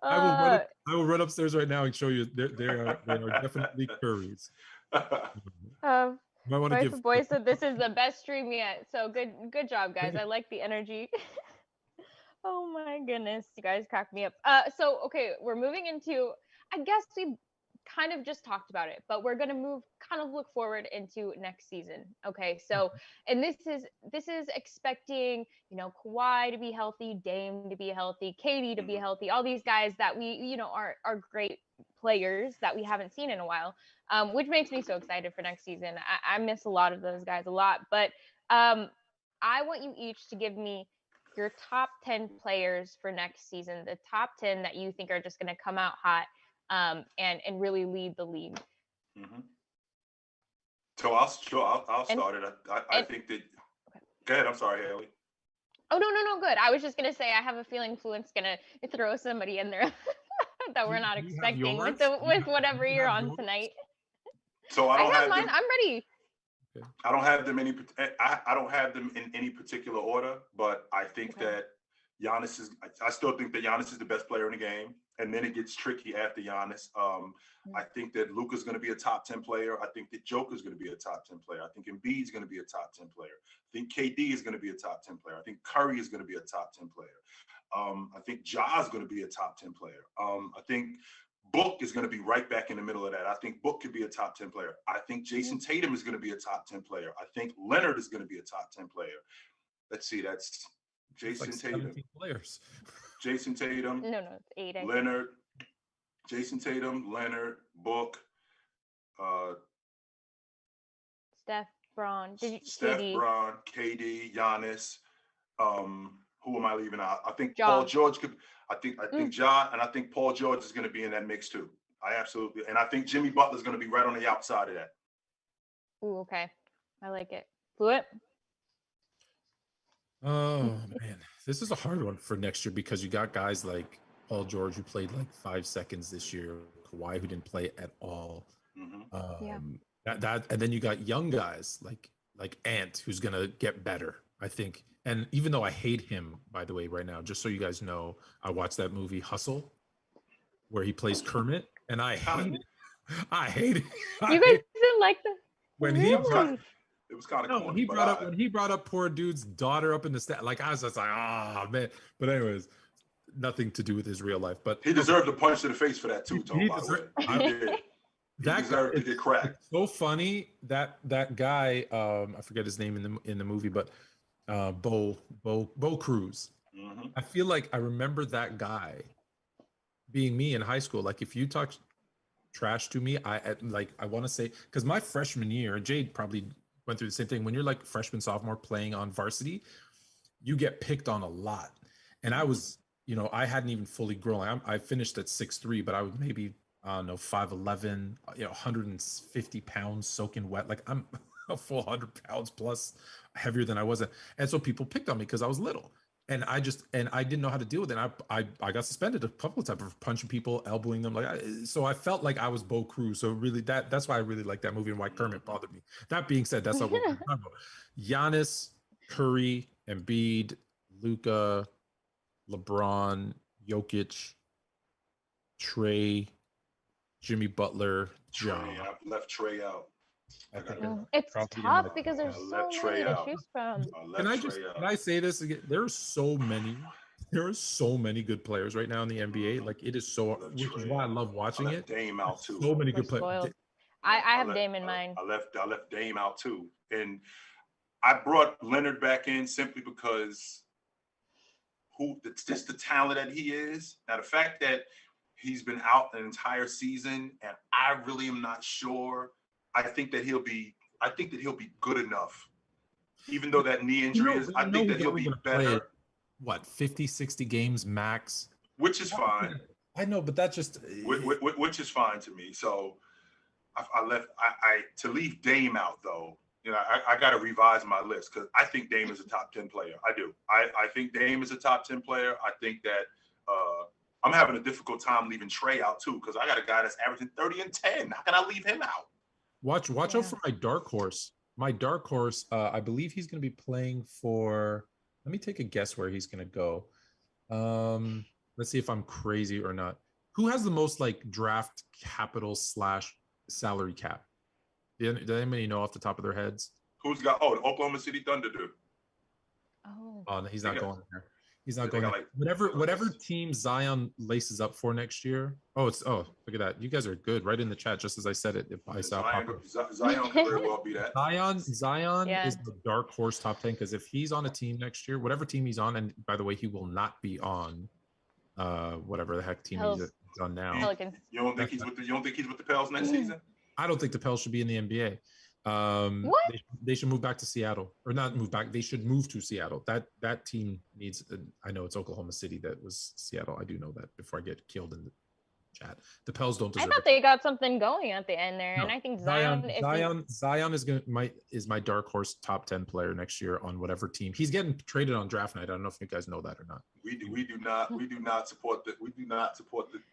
I will run upstairs right now and show you. They are definitely Currys. The boy said this is the best stream yet. So good job, guys. I like the energy. Oh my goodness, you guys cracked me up. So okay, we're moving into. I guess we kind of just talked about it, but we're gonna look forward into next season. Okay, so and this is expecting Kawhi to be healthy, Dame to be healthy, KD to be healthy, all these guys that we are great players that we haven't seen in a while. Which makes me so excited for next season. I miss a lot of those guys a lot, but I want you each to give me your top 10 players for next season, the top 10 that you think are just going to come out hot and really lead the league. Mm-hmm. So I'll start it. I think that. Okay. Go ahead. I'm sorry, Haley. Oh no, good. I was just gonna say I have a feeling Fluent's gonna throw somebody in there that we're not expecting with whatever you're on tonight. So I don't have mine. I'm ready. I don't have them I don't have them in any particular order, but I think that Giannis is. I still think that Giannis is the best player in the game, and then it gets tricky after Giannis. I think that Luka's going to be a top 10 player. I think that Joker's going to be a top 10 player. I think Embiid's going to be a top 10 player. I think KD is going to be a top 10 player. I think Curry is going to be a top 10 player. I think Ja's going to be a top 10 player. I think Book is going to be right back in the middle of that. I think Book could be a top 10 player. I think Jayson Tatum is going to be a top 10 player. I think Leonard is going to be a top 10 player. Let's see, that's Jayson Tatum. Players. Jayson Tatum. No, it's 8. Leonard. Jayson Tatum, Leonard, Book. Steph, Braun. Braun, KD, Giannis. Who am I leaving out? I think Ja. Paul George could. I think Ja, and I think Paul George is going to be in that mix too. I absolutely, and I think Jimmy Butler's going to be right on the outside of that. Ooh, okay, I like it. Fluent. Oh man, this is a hard one for next year because you got guys like Paul George who played like 5 seconds this year, Kawhi who didn't play at all. Mm-hmm. That and then you got young guys like Ant who's gonna get better, I think. And even though I hate him, by the way, right now, just so you guys know, I watched that movie Hustle, where he plays Kermit, and I hate it. I hate it. You guys didn't like the when really? It was kind of no, corny. when he brought up poor dude's daughter up in the stat, like I was just like, ah, man. But anyways, nothing to do with his real life. But he deserved a punch to the face for that too, Tom. By the way, he did. He deserved to get cracked. It's so funny that guy, I forget his name in the movie, but Bo Cruz. Mm-hmm. I feel like I remember that guy being me in high school. Like if you talk trash to me, I want to say, because my freshman year, Jade probably went through the same thing. When you're like freshman, sophomore playing on varsity, you get picked on a lot. And I was, I hadn't even fully grown. I finished at 6'3", but I was maybe, I don't know, 5'11", 150 pounds soaking wet. Like I'm a full 100 pounds plus heavier than I was. And so people picked on me because I was little. And I didn't know how to deal with it. And I got suspended a couple of times for punching people, elbowing them. So I felt like I was Bo Cruz. So really that's why I really like that movie and why Kermit bothered me. That being said, that's not what we're talking about. Giannis, Curry, Embiid, Luka, LeBron, Jokic, Trey, Jimmy Butler, John. I left Trey out. It's tough because there's so many to choose from. Can I say this again? There are so many good players right now in the NBA. Like it is so, which is why I love watching it. Dame out too. So many good players. I have Dame in mind. I left Dame out too, and I brought Leonard back in simply because just the talent that he is. Now the fact that he's been out an entire season, and I really am not sure. I think that he'll be good enough, even though that knee injury is. I think that he'll be better. What, 50, 60 games max? Which is fine. I know, but that just which is fine to me. So to leave Dame out though. I got to revise my list because I think Dame is a top 10 player. I do. I think Dame is a top 10 player. I think that I'm having a difficult time leaving Trey out too because I got a guy that's averaging 30 and 10. How can I leave him out? Watch out for my dark horse. My dark horse, I believe he's going to be playing for. Let me take a guess where he's going to go. Let's see if I'm crazy or not. Who has the most like draft capital / salary cap? Does anybody know off the top of their heads? Who's got? Oh, the Oklahoma City Thunder do. Oh, he's not going there. He's not going. Whatever team Zion laces up for next year. Look at that. You guys are good. Right in the chat, just as I said it. If I saw Zion could very well be that. Zion is the dark horse top 10 because if he's on a team next year, whatever team he's on, and by the way, he will not be on whatever the heck team he's on now. Pelicans. You don't think he's with the Pels next season? I don't think the Pels should be in the NBA. What? They should move back to Seattle, or not move back. They should move to Seattle. That team needs. I know it's Oklahoma City that was Seattle. I do know that before I get killed in the chat. The Pels don't deserve. I thought they got something going at the end there, and I think Zion is my dark horse top 10 player next year on whatever team he's getting traded on draft night. I don't know if you guys know that or not. We do not support the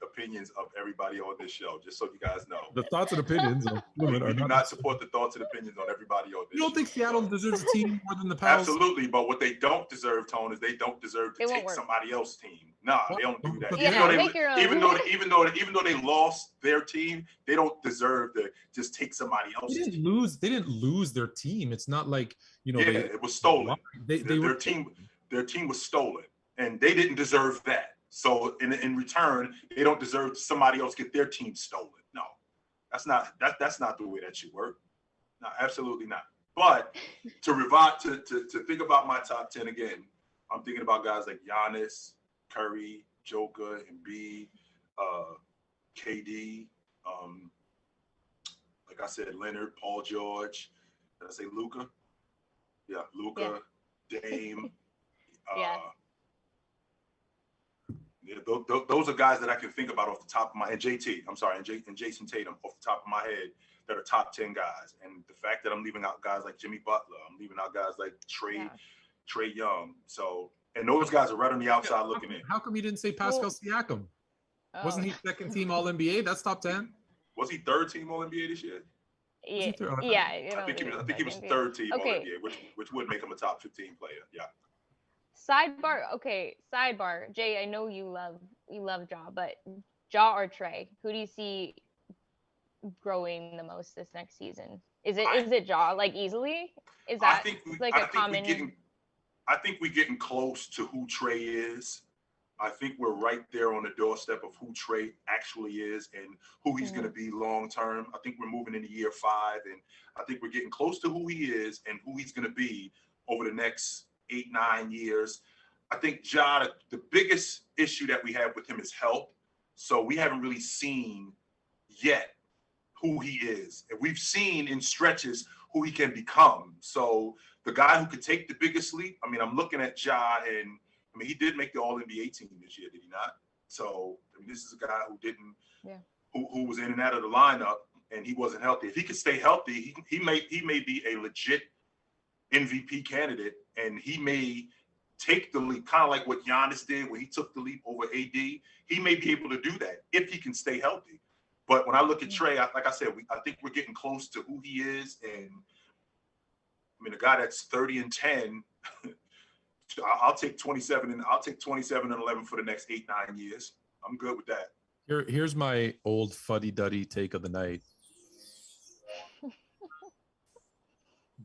opinions of everybody on this show. Just so you guys know, the thoughts and opinions of we do not support the thoughts and opinions on everybody on this. You don't think Seattle deserves a team more than the Pels? Absolutely, but what they don't deserve, Tone, is they don't deserve to take somebody else's team. Nah, they don't do that. Even though they lost their team, they don't deserve to just take somebody else's team. They didn't lose their team. It's not like it was stolen. Their team was stolen, and they didn't deserve that. So in return, they don't deserve somebody else get their team stolen. No, that's not the way that should work. No, absolutely not. But to think about my top 10 again, I'm thinking about guys like Giannis, Curry, Joker, Embiid, KD, like I said, Leonard, Paul George. Did I say Luka? Yeah, Luka, Dame. Those are guys that I can think about off the top of my head. And Jayson Tatum off the top of my head that are top 10 guys. And the fact that I'm leaving out guys like Jimmy Butler, I'm leaving out guys like Trey Young. So, and those guys are right on the outside looking in. How come you didn't say Pascal Siakam? Wasn't he second team All NBA? That's top 10. Was he third team All NBA this year? Yeah. I think he was third team All NBA, which would make him a top 15 player. Yeah. Sidebar. Jay, I know you love Ja, but Ja or Trey? Who do you see growing the most this next season? Is it Ja, like, easily? Is that I think we're getting close to who Trey is. I think we're right there on the doorstep of who Trey actually is and who he's going to be long term. I think we're moving into year 5, and I think we're getting close to who he is and who he's going to be over the next 8-9 years. I think Ja, the biggest issue that we have with him is health. So we haven't really seen yet who he is. And we've seen in stretches who he can become. So the guy who could take the biggest leap, I mean, I'm looking at Ja, and I mean, he did make the All-NBA team this year, did he not? So, I mean, this is a guy who didn't, who was in and out of the lineup, and he wasn't healthy. If he could stay healthy, he may be a legit MVP candidate, and he may take the leap, kind of like what Giannis did when he took the leap over AD. He may be able to do that if he can stay healthy. But when I look at Trey, like I said, I think we're getting close to who he is. And I mean, a guy that's 30 and 10, I'll take 27 and 11 for the next 8-9 years. I'm good with that. Here's my old fuddy-duddy take of the night.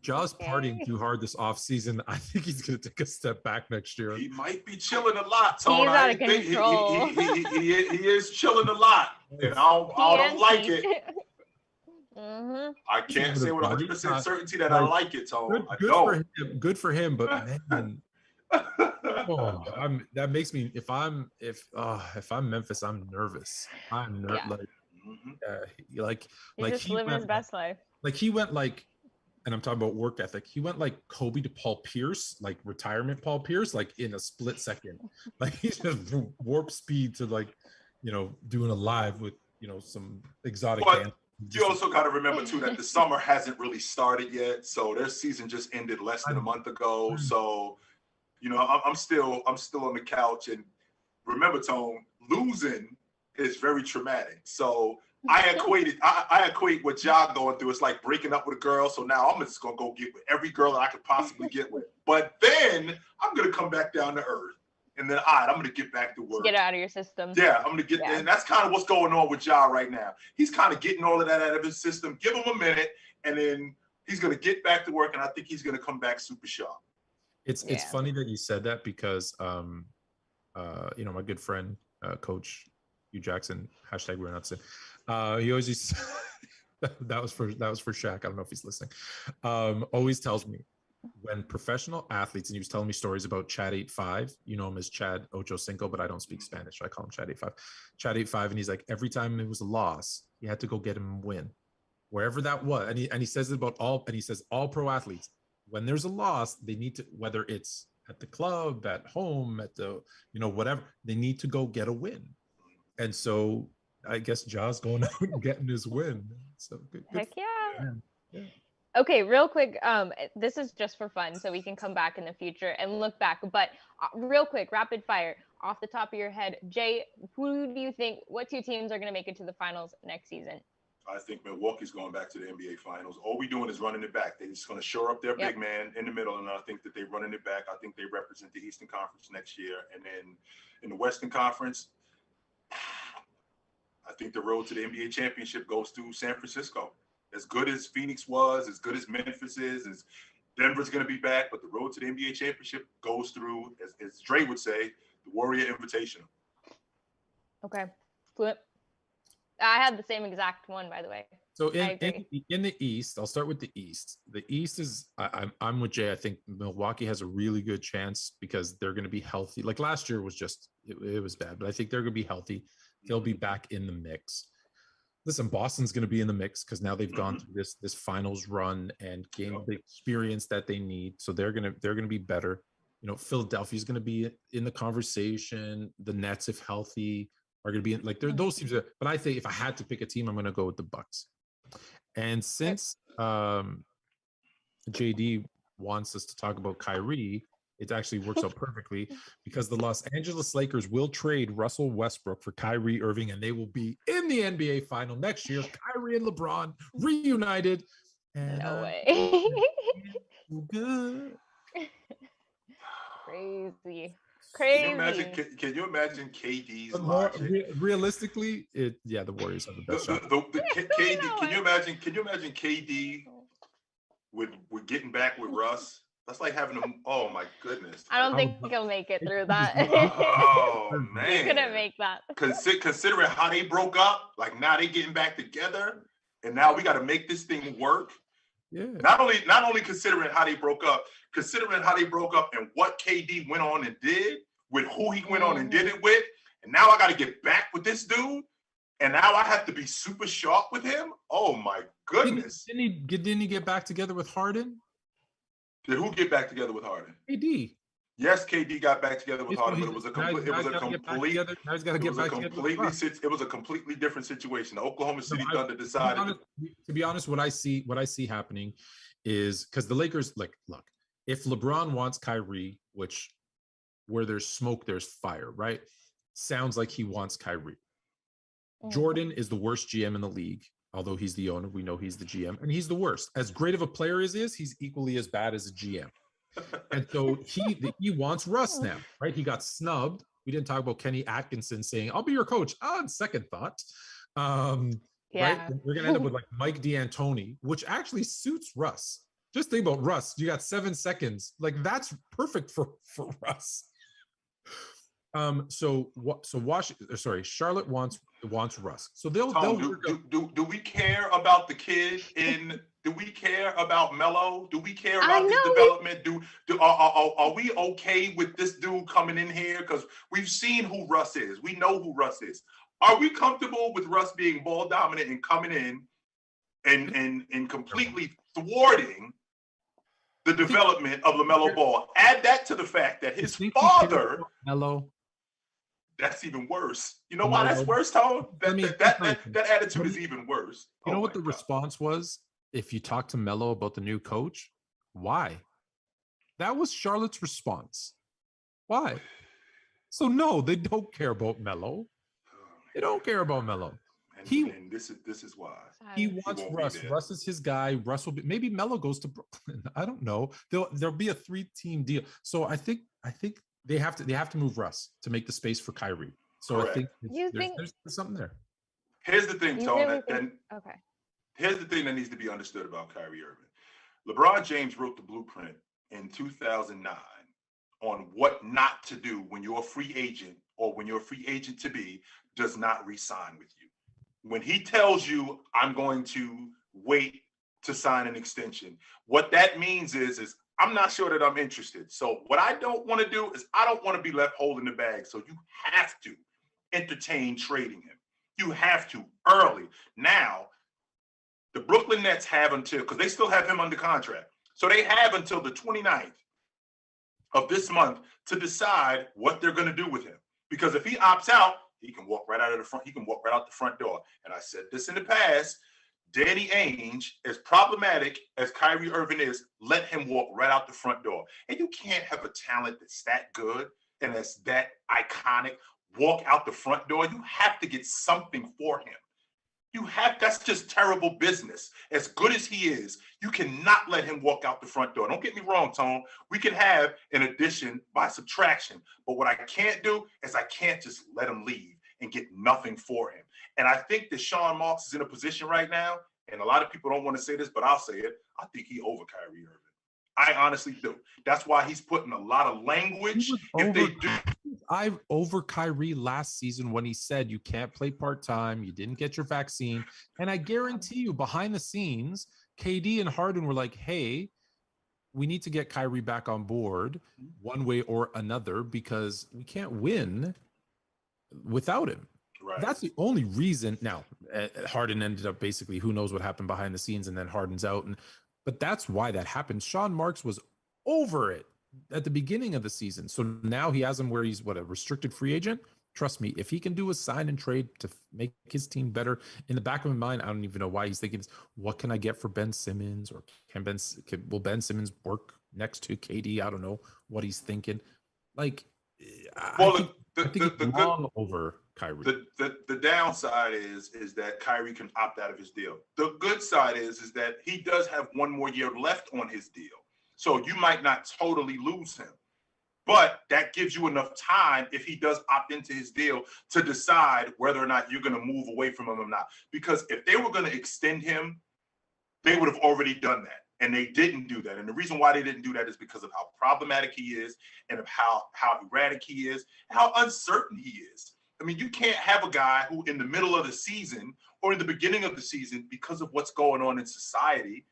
Ja's partying too hard this offseason. I think he's going to take a step back next year. He might be chilling a lot, Tony. He's out of control. He is chilling a lot, and I don't like it. I can't say with 100% certainty that I like it, Tony. Good for him, but man, that makes me. If I'm Memphis, I'm nervous. Like he's just living his best life. Like he went like. And I'm talking about work ethic. He went like Kobe to Paul Pierce, like retirement Paul Pierce, like in a split second. Like he's just warp speed to like, doing a live with, some exotic. But you also got to remember too that the summer hasn't really started yet. So their season just ended less than a month ago. So, I'm still on the couch. And remember, Tone, losing is very traumatic. So I equate what Ja going through. It's like breaking up with a girl. So now I'm just going to go get with every girl that I could possibly get with. But then I'm going to come back down to earth. And then I'm going to get back to work. Get it out of your system. Yeah, I'm going to get there. And that's kind of what's going on with Ja right now. He's kind of getting all of that out of his system. Give him a minute, and then he's going to get back to work, and I think he's going to come back super sharp. It's funny that you said that because, my good friend, Coach Hugh Jackson, #we're not saying. He always used to, that was for Shaq. I don't know if he's listening. Always tells me when professional athletes, and he was telling me stories about Chad 85. You know him as Chad Ochocinco, but I don't speak Spanish, so I call him Chad 85. Chad 85, and he's like, every time it was a loss, he had to go get him a win, wherever that was. And he says it about all pro athletes. When there's a loss, they need to, whether it's at the club, at home, at the whatever, they need to go get a win. And so I guess Ja's going out and getting his win. So good. Heck yeah. Okay, real quick. This is just for fun, so we can come back in the future and look back. But real quick, rapid fire, off the top of your head, Jay, who do you think? What 2 teams are going to make it to the finals next season? I think Milwaukee's going back to the NBA Finals. All we're doing is running it back. They're just going to shore up their big man in the middle, and I think that they're running it back. I think they represent the Eastern Conference next year, and then in the Western Conference, I think the road to the NBA championship goes through San Francisco. As good as Phoenix was, as good as Memphis is, as Denver's going to be back, but the road to the NBA championship goes through, as Dre would say, the Warrior Invitational. Okay. Flip. I had the same exact one, by the way. So in the East, I'll start with the East. The East is, I'm with Jay. I think Milwaukee has a really good chance because they're going to be healthy. Like last year was just, it was bad, but I think they're going to be healthy. They'll be back in the mix. Listen, Boston's going to be in the mix because now they've gone through this finals run and gained the experience that they need. So they're going to be better. Philadelphia's going to be in the conversation. The Nets, if healthy, are going to be in, like those teams. But I think if I had to pick a team, I'm going to go with the Bucks. And since JD wants us to talk about Kyrie, it actually works out perfectly because the Los Angeles Lakers will trade Russell Westbrook for Kyrie Irving, and they will be in the NBA final next year. Kyrie and LeBron reunited. And no way. Good. Crazy. Crazy. Can you imagine KD's More, logic? realistically, the Warriors have the best shot. KD, can you imagine KD with getting back with Russ? That's like having him. Oh my goodness. I don't think he'll make it through that. Oh man. He couldn't make that. Considering how they broke up, like now they getting back together, and now we got to make this thing work. Yeah. Not only considering how they broke up, and what KD went on and did with who he went on and did it with, and now I got to get back with this dude, and now I have to be super sharp with him. Oh my goodness! Didn't he get back together with Harden? Did who get back together with Harden? KD. Yes, KD got back together with Harden, but it was a completely different situation. The Oklahoma City Thunder decided. To be honest, what I see happening is because the Lakers, look, if LeBron wants Kyrie, where there's smoke, there's fire, right? Sounds like he wants Kyrie. Jordan is the worst GM in the league. Although he's the owner, we know he's the GM, and he's the worst. As great of a player as he is, he's equally as bad as a GM. And so he wants Russ now, right? He got snubbed. We didn't talk about Kenny Atkinson saying, "I'll be your coach." On second thought, right? We're gonna end up with like Mike D'Antoni, which actually suits Russ. Just think about Russ. You got 7 seconds. Like that's perfect for Russ. Charlotte wants Russ. So do we care about the kid do we care about Melo? Do we care about his development? Are we okay with this dude coming in here? Because we've seen who Russ is. We know who Russ is. Are we comfortable with Russ being ball dominant and coming in and completely thwarting the development of LaMelo Ball? Add that to the fact that his father, Melo. That's even worse. You know why that's worse, Tom? That attitude is even worse. You know what the response was? If you talk to Melo about the new coach, why? That was Charlotte's response. Why? So no, they don't care about Melo. They don't care about Melo. And this is why he wants Russ. Russ is his guy. Russ will be. Maybe Melo goes to Brooklyn. I don't know. There'll be a 3-team deal. So I think they have to move Russ to make the space for Kyrie. So correct. I think there's something there. Here's the thing, Tone. Here's the thing that needs to be understood about Kyrie Irving. LeBron James wrote the blueprint in 2009 on what not to do when you're a free agent or when you're a free agent to be does not re-sign with you. When he tells you, I'm going to wait to sign an extension, what that means is I'm not sure that I'm interested. So what I don't want to do is I don't want to be left holding the bag. So you have to entertain trading him. You have to early. Now, the Brooklyn Nets have until, because they still have him under contract. So they have until the 29th of this month to decide what they're going to do with him. Because if he opts out, he can walk right out of the front. He can walk right out the front door. And I said this in the past. Danny Ainge, as problematic as Kyrie Irving is, let him walk right out the front door. And you can't have a talent that's that good and that's that iconic walk out the front door. You have to get something for him. That's just terrible business. As good as he is, you cannot let him walk out the front door. Don't get me wrong, Tone. We can have an addition by subtraction. But what I can't do is I can't just let him leave and get nothing for him. And I think that Sean Marks is in a position right now, and a lot of people don't want to say this, but I'll say it. I think he over Kyrie Irving. I honestly do. That's why he's putting a lot of language. I've over Kyrie last season when he said you can't play part-time, you didn't get your vaccine. And I guarantee you behind the scenes, KD and Harden were like, hey, we need to get Kyrie back on board one way or another because we can't win without him. Right. That's the only reason. Now, Harden ended up basically, who knows what happened behind the scenes, and then Harden's out. But that's why that happened. Sean Marks was over it at the beginning of the season. So now he has him where he's a restricted free agent. Trust me, if he can do a sign and trade to make his team better, in the back of my mind, I don't even know why he's thinking, what can I get for Ben Simmons? Or will Ben Simmons work next to KD? I don't know what he's thinking. Like, I think long over Kyrie. The downside is that Kyrie can opt out of his deal. The good side is that he does have one more year left on his deal. So you might not totally lose him. But that gives you enough time, if he does opt into his deal, to decide whether or not you're going to move away from him or not. Because if they were going to extend him, they would have already done that. And they didn't do that. And the reason why they didn't do that is because of how problematic he is, and of how erratic he is, and how uncertain he is. I mean, you can't have a guy who in the middle of the season or in the beginning of the season, because of what's going on in society,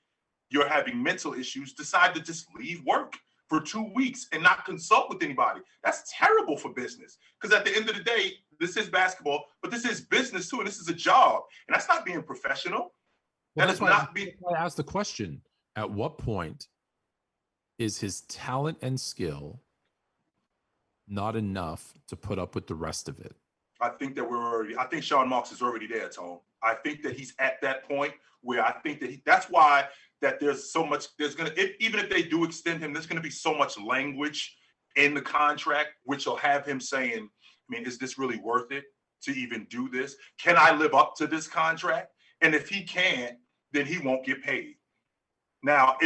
you're having mental issues, decide to just leave work for 2 weeks and not consult with anybody. That's terrible for business. Because at the end of the day, this is basketball, but this is business too, and this is a job. And that's not being professional. Well, that's why I asked the question. At what point is his talent and skill not enough to put up with the rest of it? I think Sean Marks is already there, Tone. I think that he's at that point where I think that that's why that there's so much, even if they do extend him, there's going to be so much language in the contract, which will have him saying, I mean, is this really worth it to even do this? Can I live up to this contract? And if he can't, then he won't get paid. Now,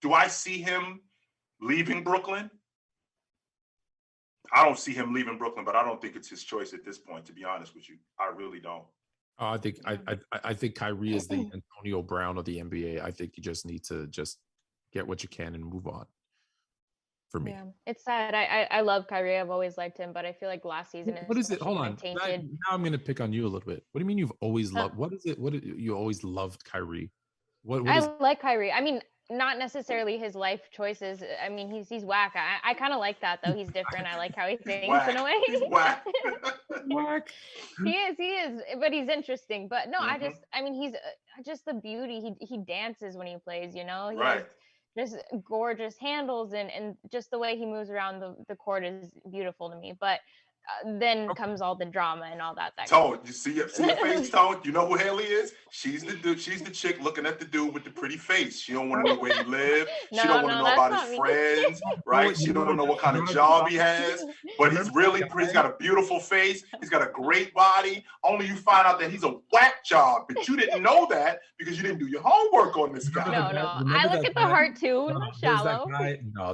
do I see him leaving Brooklyn? I don't see him leaving Brooklyn, but I don't think it's his choice at this point, to be honest with you. I really don't. I think Kyrie is the Antonio Brown of the NBA. I think you just need to just get what you can and move on. For me, yeah, it's sad. I love Kyrie. I've always liked him, but I feel like last season. What is it? Hold on. Now I'm going to pick on you a little bit. What do you mean you've always loved? What is it? You always loved Kyrie? I like Kyrie. I mean, not necessarily his life choices. I mean, he's whack. I kind of like that though. He's different. I like how he thinks in a way. He's whack. Whack. He is, but he's interesting. But no, I mean, he's just the beauty. He dances when he plays. You know, he has just gorgeous handles, and just the way he moves around the court is beautiful to me. But then comes all the drama and all that. Tone, you see your face, Tone? You know who Haley is? She's the dude. She's the chick looking at the dude with the pretty face. She don't want to know where he lives. She don't want to know about his friends, right? She don't know what kind of job he has. But he's really pretty. He's got a beautiful face. He's got a great body. Only you find out that he's a whack job, but you didn't know that because you didn't do your homework on this guy. No. I look at the heart too, not shallow.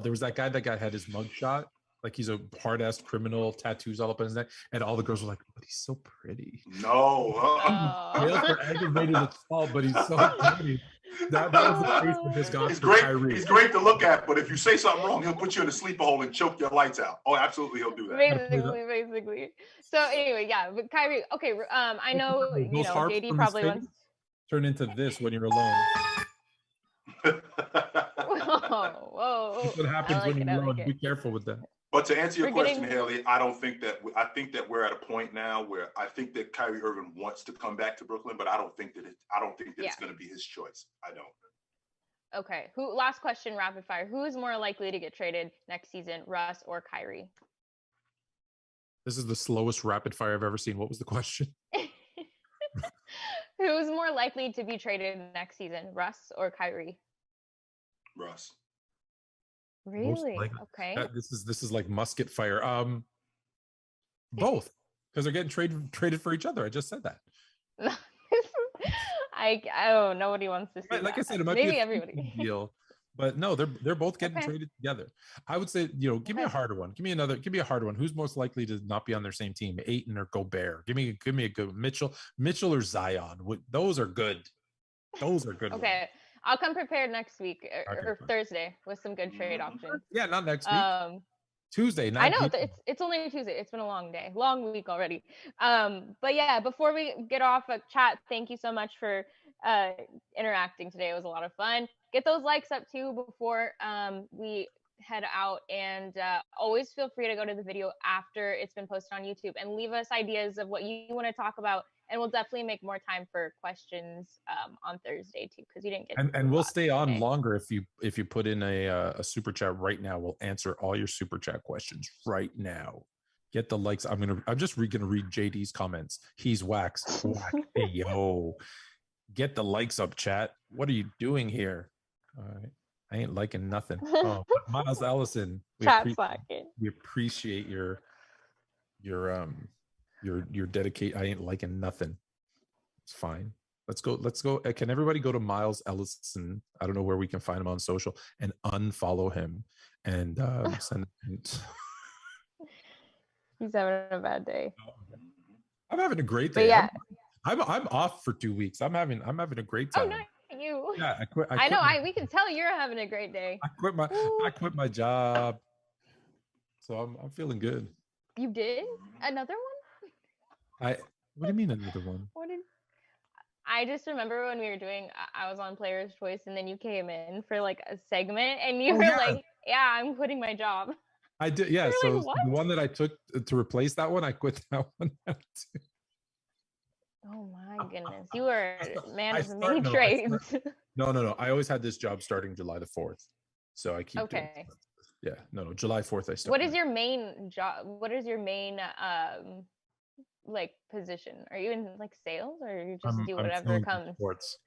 There was that guy that had his mugshot. Like he's a hard-ass criminal, tattoos all up on his neck, and all the girls were like, "But he's so pretty." No, for aggravated assault, but he's so pretty. That was the face of this guy. He's great. He's great to look at, but if you say something wrong, he'll put you in a sleeper hole and choke your lights out. Oh, absolutely, he'll do that. Basically. So anyway, yeah, but Kyrie. Okay, I know JD probably wants turn into this when you're alone. Whoa! That's what happens when you're alone. Be careful with that. But to answer your question, Haley, I think that we're at a point now where I think that Kyrie Irving wants to come back to Brooklyn, but I don't think that it's going to be his choice. I don't. Okay. Last question, rapid fire. Who is more likely to get traded next season, Russ or Kyrie? This is the slowest rapid fire I've ever seen. What was the question? Who's more likely to be traded next season, Russ or Kyrie? Russ. Really? Okay. This is like musket fire. Both, because they're getting traded for each other. I just said that. Nobody wants to see that. Like I said, it might be everybody deal, but no, they're both getting traded together. I would say, give me a harder one. Give me a harder one. Who's most likely to not be on their same team, Ayton or Gobert? Give me a good Mitchell or Zion. Those are good. Those are good. Okay. Ones. I'll come prepared next week or Thursday with some good trade options. Yeah, not next week. Tuesday. I know it's only Tuesday. It's been a long day, long week already. But yeah, before we get off a chat, thank you so much for interacting today. It was a lot of fun. Get those likes up too before we head out, and always feel free to go to the video after it's been posted on YouTube and leave us ideas of what you want to talk about. And we'll definitely make more time for questions on Thursday too, because you didn't get. And we'll stay on longer if you put in a super chat right now. We'll answer all your super chat questions right now. Get the likes. I'm just gonna read JD's comments. He's wax. Hey yo, get the likes up, chat. What are you doing here? All right, I ain't liking nothing. Oh, Miles Ellison, we appreciate your dedicate. I ain't liking nothing. It's fine. Let's go. Can everybody go to Miles Ellison? I don't know where we can find him on social and unfollow him and send. He's having a bad day. I'm having a great day. But yeah, I'm off for 2 weeks. I'm having a great time. Oh, not you. Yeah, I quit. I know. We can tell you're having a great day. I quit my job, so I'm feeling good. You did another one? What do you mean another one? I just remember when we were doing, I was on Player's Choice, and then you came in for like a segment, and you were like, "Yeah, I'm quitting my job." I did, yeah. So like, the one that I took to replace that one, I quit that one out too. Oh my goodness, you are a man of many trades. No. I always had this job starting July the 4th, so I keep doing. Yeah, no, July 4th I started. What is your main job? What is your main like position? Are you in like sales, or you just do whatever comes? Sports.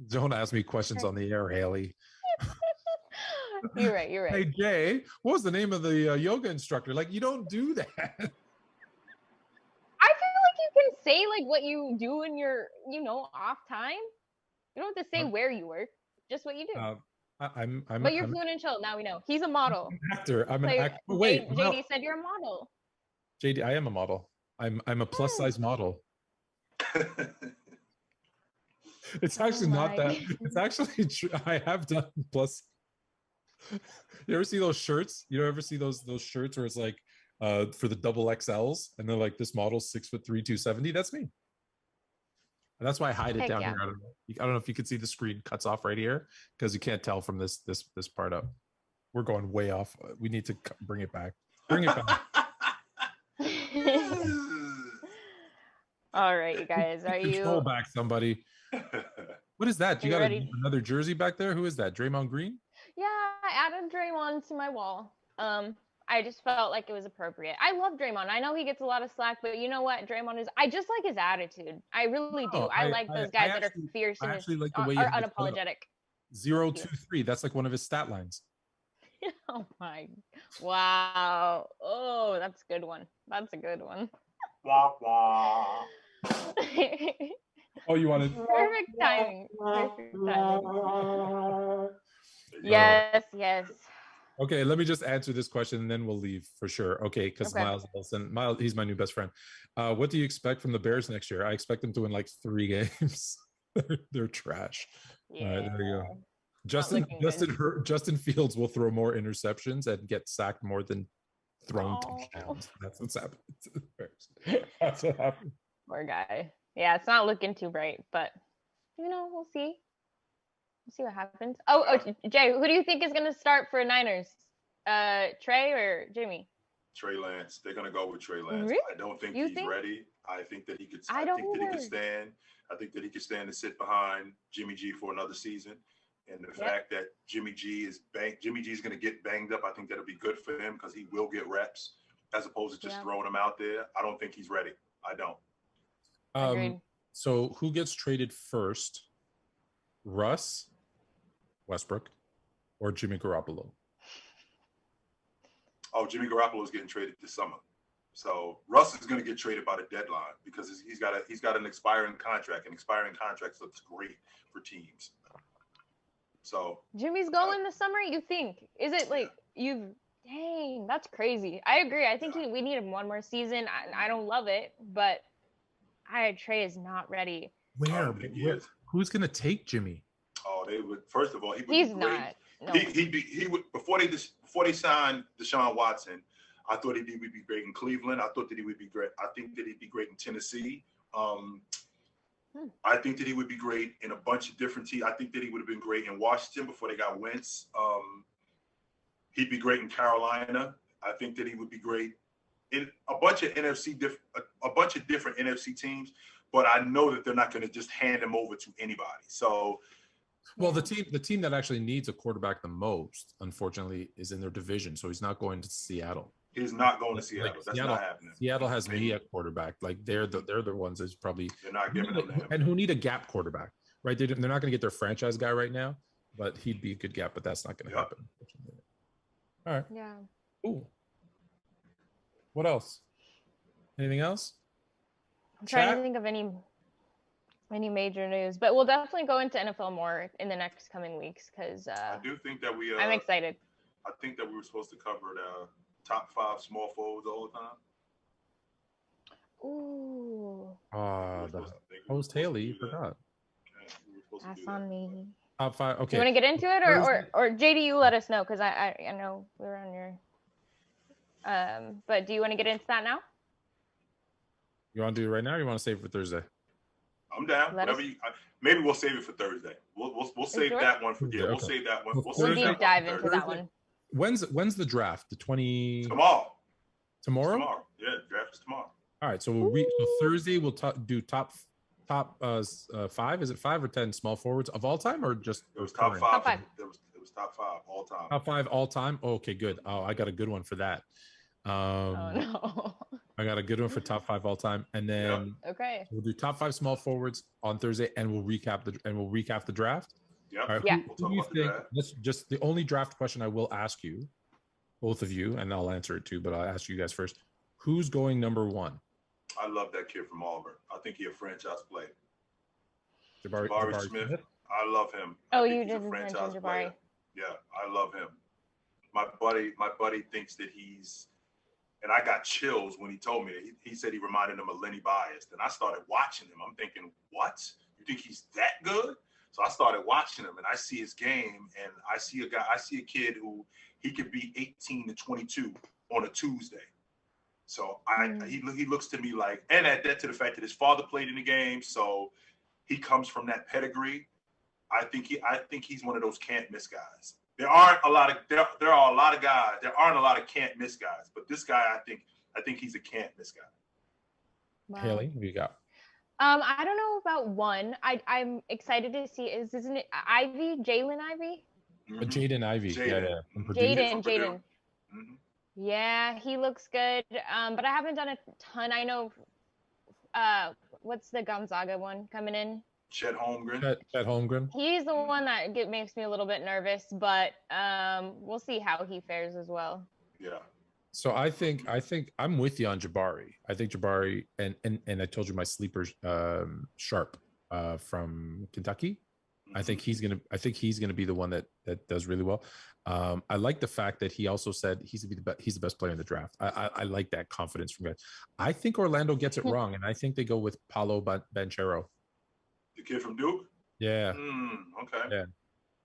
Don't ask me questions on the air, Haley. You're right. Hey Jay, what was the name of the yoga instructor? Like, you don't do that. I feel like you can say like what you do in your, off time. You don't have to say where you work, just what you do. But you're fluent and chill. Now we know. He's a model. I'm an actor. I'm an actor. Wait, JD said you're a model. JD, I am a model. I'm a plus size model. It's actually not that. It's actually true. I have done plus. You ever see those shirts? You ever see those shirts where it's like for the double XLs, and they're like, this model's 6'3", 270. That's me. And that's why I hide it down here. I don't know if you can see the screen cuts off right here because you can't tell from this part up. We're going way off. We need to bring it back. Bring it back. All right, you guys. Are you control back somebody? What is that? You got another jersey back there? Who is that? Draymond Green? Yeah, I added Draymond to my wall. I just felt like it was appropriate. I love Draymond. I know he gets a lot of slack, but you know what? Draymond is. I just like his attitude. I really do. I like those guys that are fierce and like the way are unapologetic. 0-2-3. That's like one of his stat lines. Oh my! Wow. Oh, that's a good one. That's a good one. Oh, you wanted perfect timing. Perfect timing. Yes. Okay, let me just answer this question and then we'll leave for sure. Okay, because Miles Wilson, he's my new best friend. What do you expect from the Bears next year? I expect them to win like 3 games. They're trash. Yeah. All right, there you go. Justin Fields will throw more interceptions and get sacked more than thrown touchdowns. That's what's happening to the Bears. That's what happened. Poor guy. Yeah, it's not looking too bright, but we'll see. We'll see what happens. Oh, Jay, who do you think is going to start for Niners? Trey or Jimmy? Trey Lance. They're going to go with Trey Lance. Really? I don't think he's ready. I think that he could. I think that he could stand. I think that he could stand and sit behind Jimmy G for another season. And the fact that Jimmy G is going to get banged up, I think that'll be good for him because he will get reps as opposed to just throwing him out there. I don't think he's ready. I don't. Agreed. So who gets traded first? Russ, Westbrook, or Jimmy Garoppolo? Oh, Jimmy Garoppolo is getting traded this summer. So Russ is going to get traded by the deadline because he's got an expiring contract, and expiring contracts looks great for teams. So Jimmy's going this summer, you think? Is it like dang, that's crazy. I agree. I think we need him one more season. I don't love it, but Trey is not ready. Who's going to take Jimmy? Oh, they would. First of all, he's not. No. He would before they signed Deshaun Watson. I thought he would be great in Cleveland. I thought that he would be great. I think that he'd be great in Tennessee. I think that he would be great in a bunch of different teams. I think that he would have been great in Washington before they got Wentz. He'd be great in Carolina. I think that he would be great in a bunch of different NFC teams. But I know that they're not going to just hand him over to anybody. So, well, the team that actually needs a quarterback the most, unfortunately, is in their division. So he's not going to Seattle. He's not going to Seattle. That's not happening. Seattle has me at quarterback. Like they're the ones that's probably they're not giving him to him. And who need a gap quarterback, right? They're not going to get their franchise guy right now, but he'd be a good gap. But that's not going to happen. All right. Yeah. Ooh. What else? Anything else? I'm trying to think of any. any major news, but we'll definitely go into NFL more in the next coming weeks because I do think that we. I'm excited. I think that we were supposed to cover the top 5 small forwards all the time. Ooh. The host Haley forgot. That's on me. Top 5. Okay. You want to get into it, or JD, you let us know because I know we're on your. But do you want to get into that now? You want to do it right now, or you want to save it for Thursday? I'm down. Maybe we'll save it for Thursday. We'll save that one for We'll save that one. We'll deep dive into that one. When's the draft? The 20. Tomorrow. Tomorrow? Yeah, draft is tomorrow. All right, so so Thursday we'll do top 5. Is it 5 or 10 small forwards of all time, or just it was top 5? Top 5. It was top 5 all time. Top 5 all time. Oh, okay, good. Oh, I got a good one for that. Oh no. I got a good one for top 5 all time, and then okay, we'll do top 5 small forwards on Thursday, and we'll recap the draft. Yep. Right, yeah. Who do you think? That's just the only draft question I will ask you, both of you, and I'll answer it too. But I'll ask you guys first. Who's going number 1? I love that kid from Auburn. I think he's a franchise player. Jabari Smith. I love him. Oh, you didn't mention Jabari. Player. Yeah, I love him. My buddy thinks that he's. And I got chills when he told me that. He said he reminded him of Lenny Bias. And I started watching him. I'm thinking, what? You think he's that good? So I started watching him, and I see his game, and I see a kid who he could be 18 to 22 on a Tuesday. So he looks to me like, and add that to the fact that his father played in the game, so he comes from that pedigree. I think he's one of those can't miss guys. There are a lot of guys. There aren't a lot of can't miss guys, but this guy, I think he's a can't miss guy. Wow. Haley, what do you got? I don't know about one. I'm excited to see. Isn't it Ivy? Jalen Ivy? Mm-hmm. Jaden Ivy. Jaden. Mm-hmm. Yeah, he looks good. But I haven't done a ton. I know. What's the Gonzaga one coming in? Chet Holmgren. He's the one that makes me a little bit nervous, but we'll see how he fares as well. Yeah. So I think I'm with you on Jabari. I think Jabari and I told you my sleepers Sharp from Kentucky. I think he's gonna be the one that does really well. I like the fact that he also said he's the best player in the draft. I like that confidence from guys. I think Orlando gets it wrong, and I think they go with Paolo Banchero. The kid from Duke? Yeah. Okay.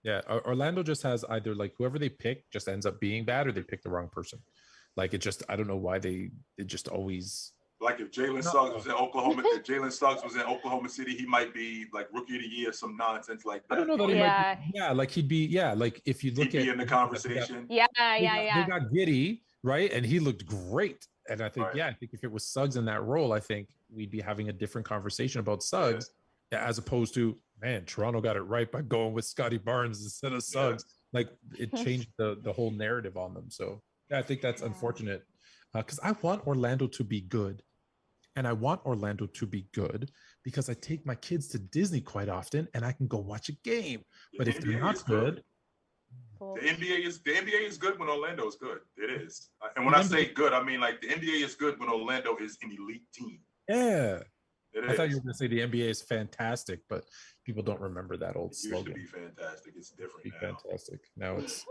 Yeah. Orlando just has either like whoever they pick just ends up being bad, or they pick the wrong person. Like I don't know why it just always. Like if Jalen Suggs was in Oklahoma City, he might be like rookie of the year, some nonsense like that. I don't know that he might be, like he'd be, like if you look he'd be in the conversation. Yeah. They got Giddey, right? And he looked great. And I think, I think if it was Suggs in that role, I think we'd be having a different conversation about Suggs as opposed to, man, Toronto got it right by going with Scotty Barnes instead of Suggs. Like it changed the whole narrative on them. So I think that's unfortunate because I want Orlando to be good. And I want Orlando to be good because I take my kids to Disney quite often and I can go watch a game. But if they're not good, the NBA is good when Orlando is good. It is. And when I say good, I mean like the NBA is good when Orlando is an elite team. Yeah. I thought you were going to say the NBA is fantastic, but people don't remember that old slogan. It used to be fantastic. It's different now. Fantastic. Now it is.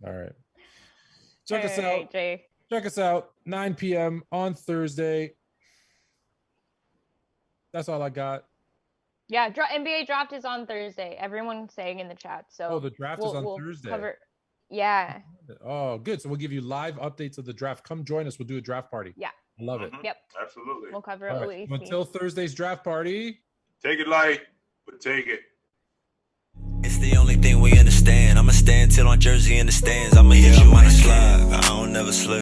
All right. Check us out. Jay. Check us out. 9 p.m. on Thursday. That's all I got. Yeah, NBA draft is on Thursday. Everyone's saying in the chat. So the draft is on Thursday. Yeah. Oh, good. So we'll give you live updates of the draft. Come join us. We'll do a draft party. Yeah. I love it. Yep. Absolutely. We'll cover it. Right. Until Thursday's draft party. Take it light, but take it. It's the only thing we understand. I'ma stand till on Jersey in the stands. I'ma hit you on a slide. I don't never slip.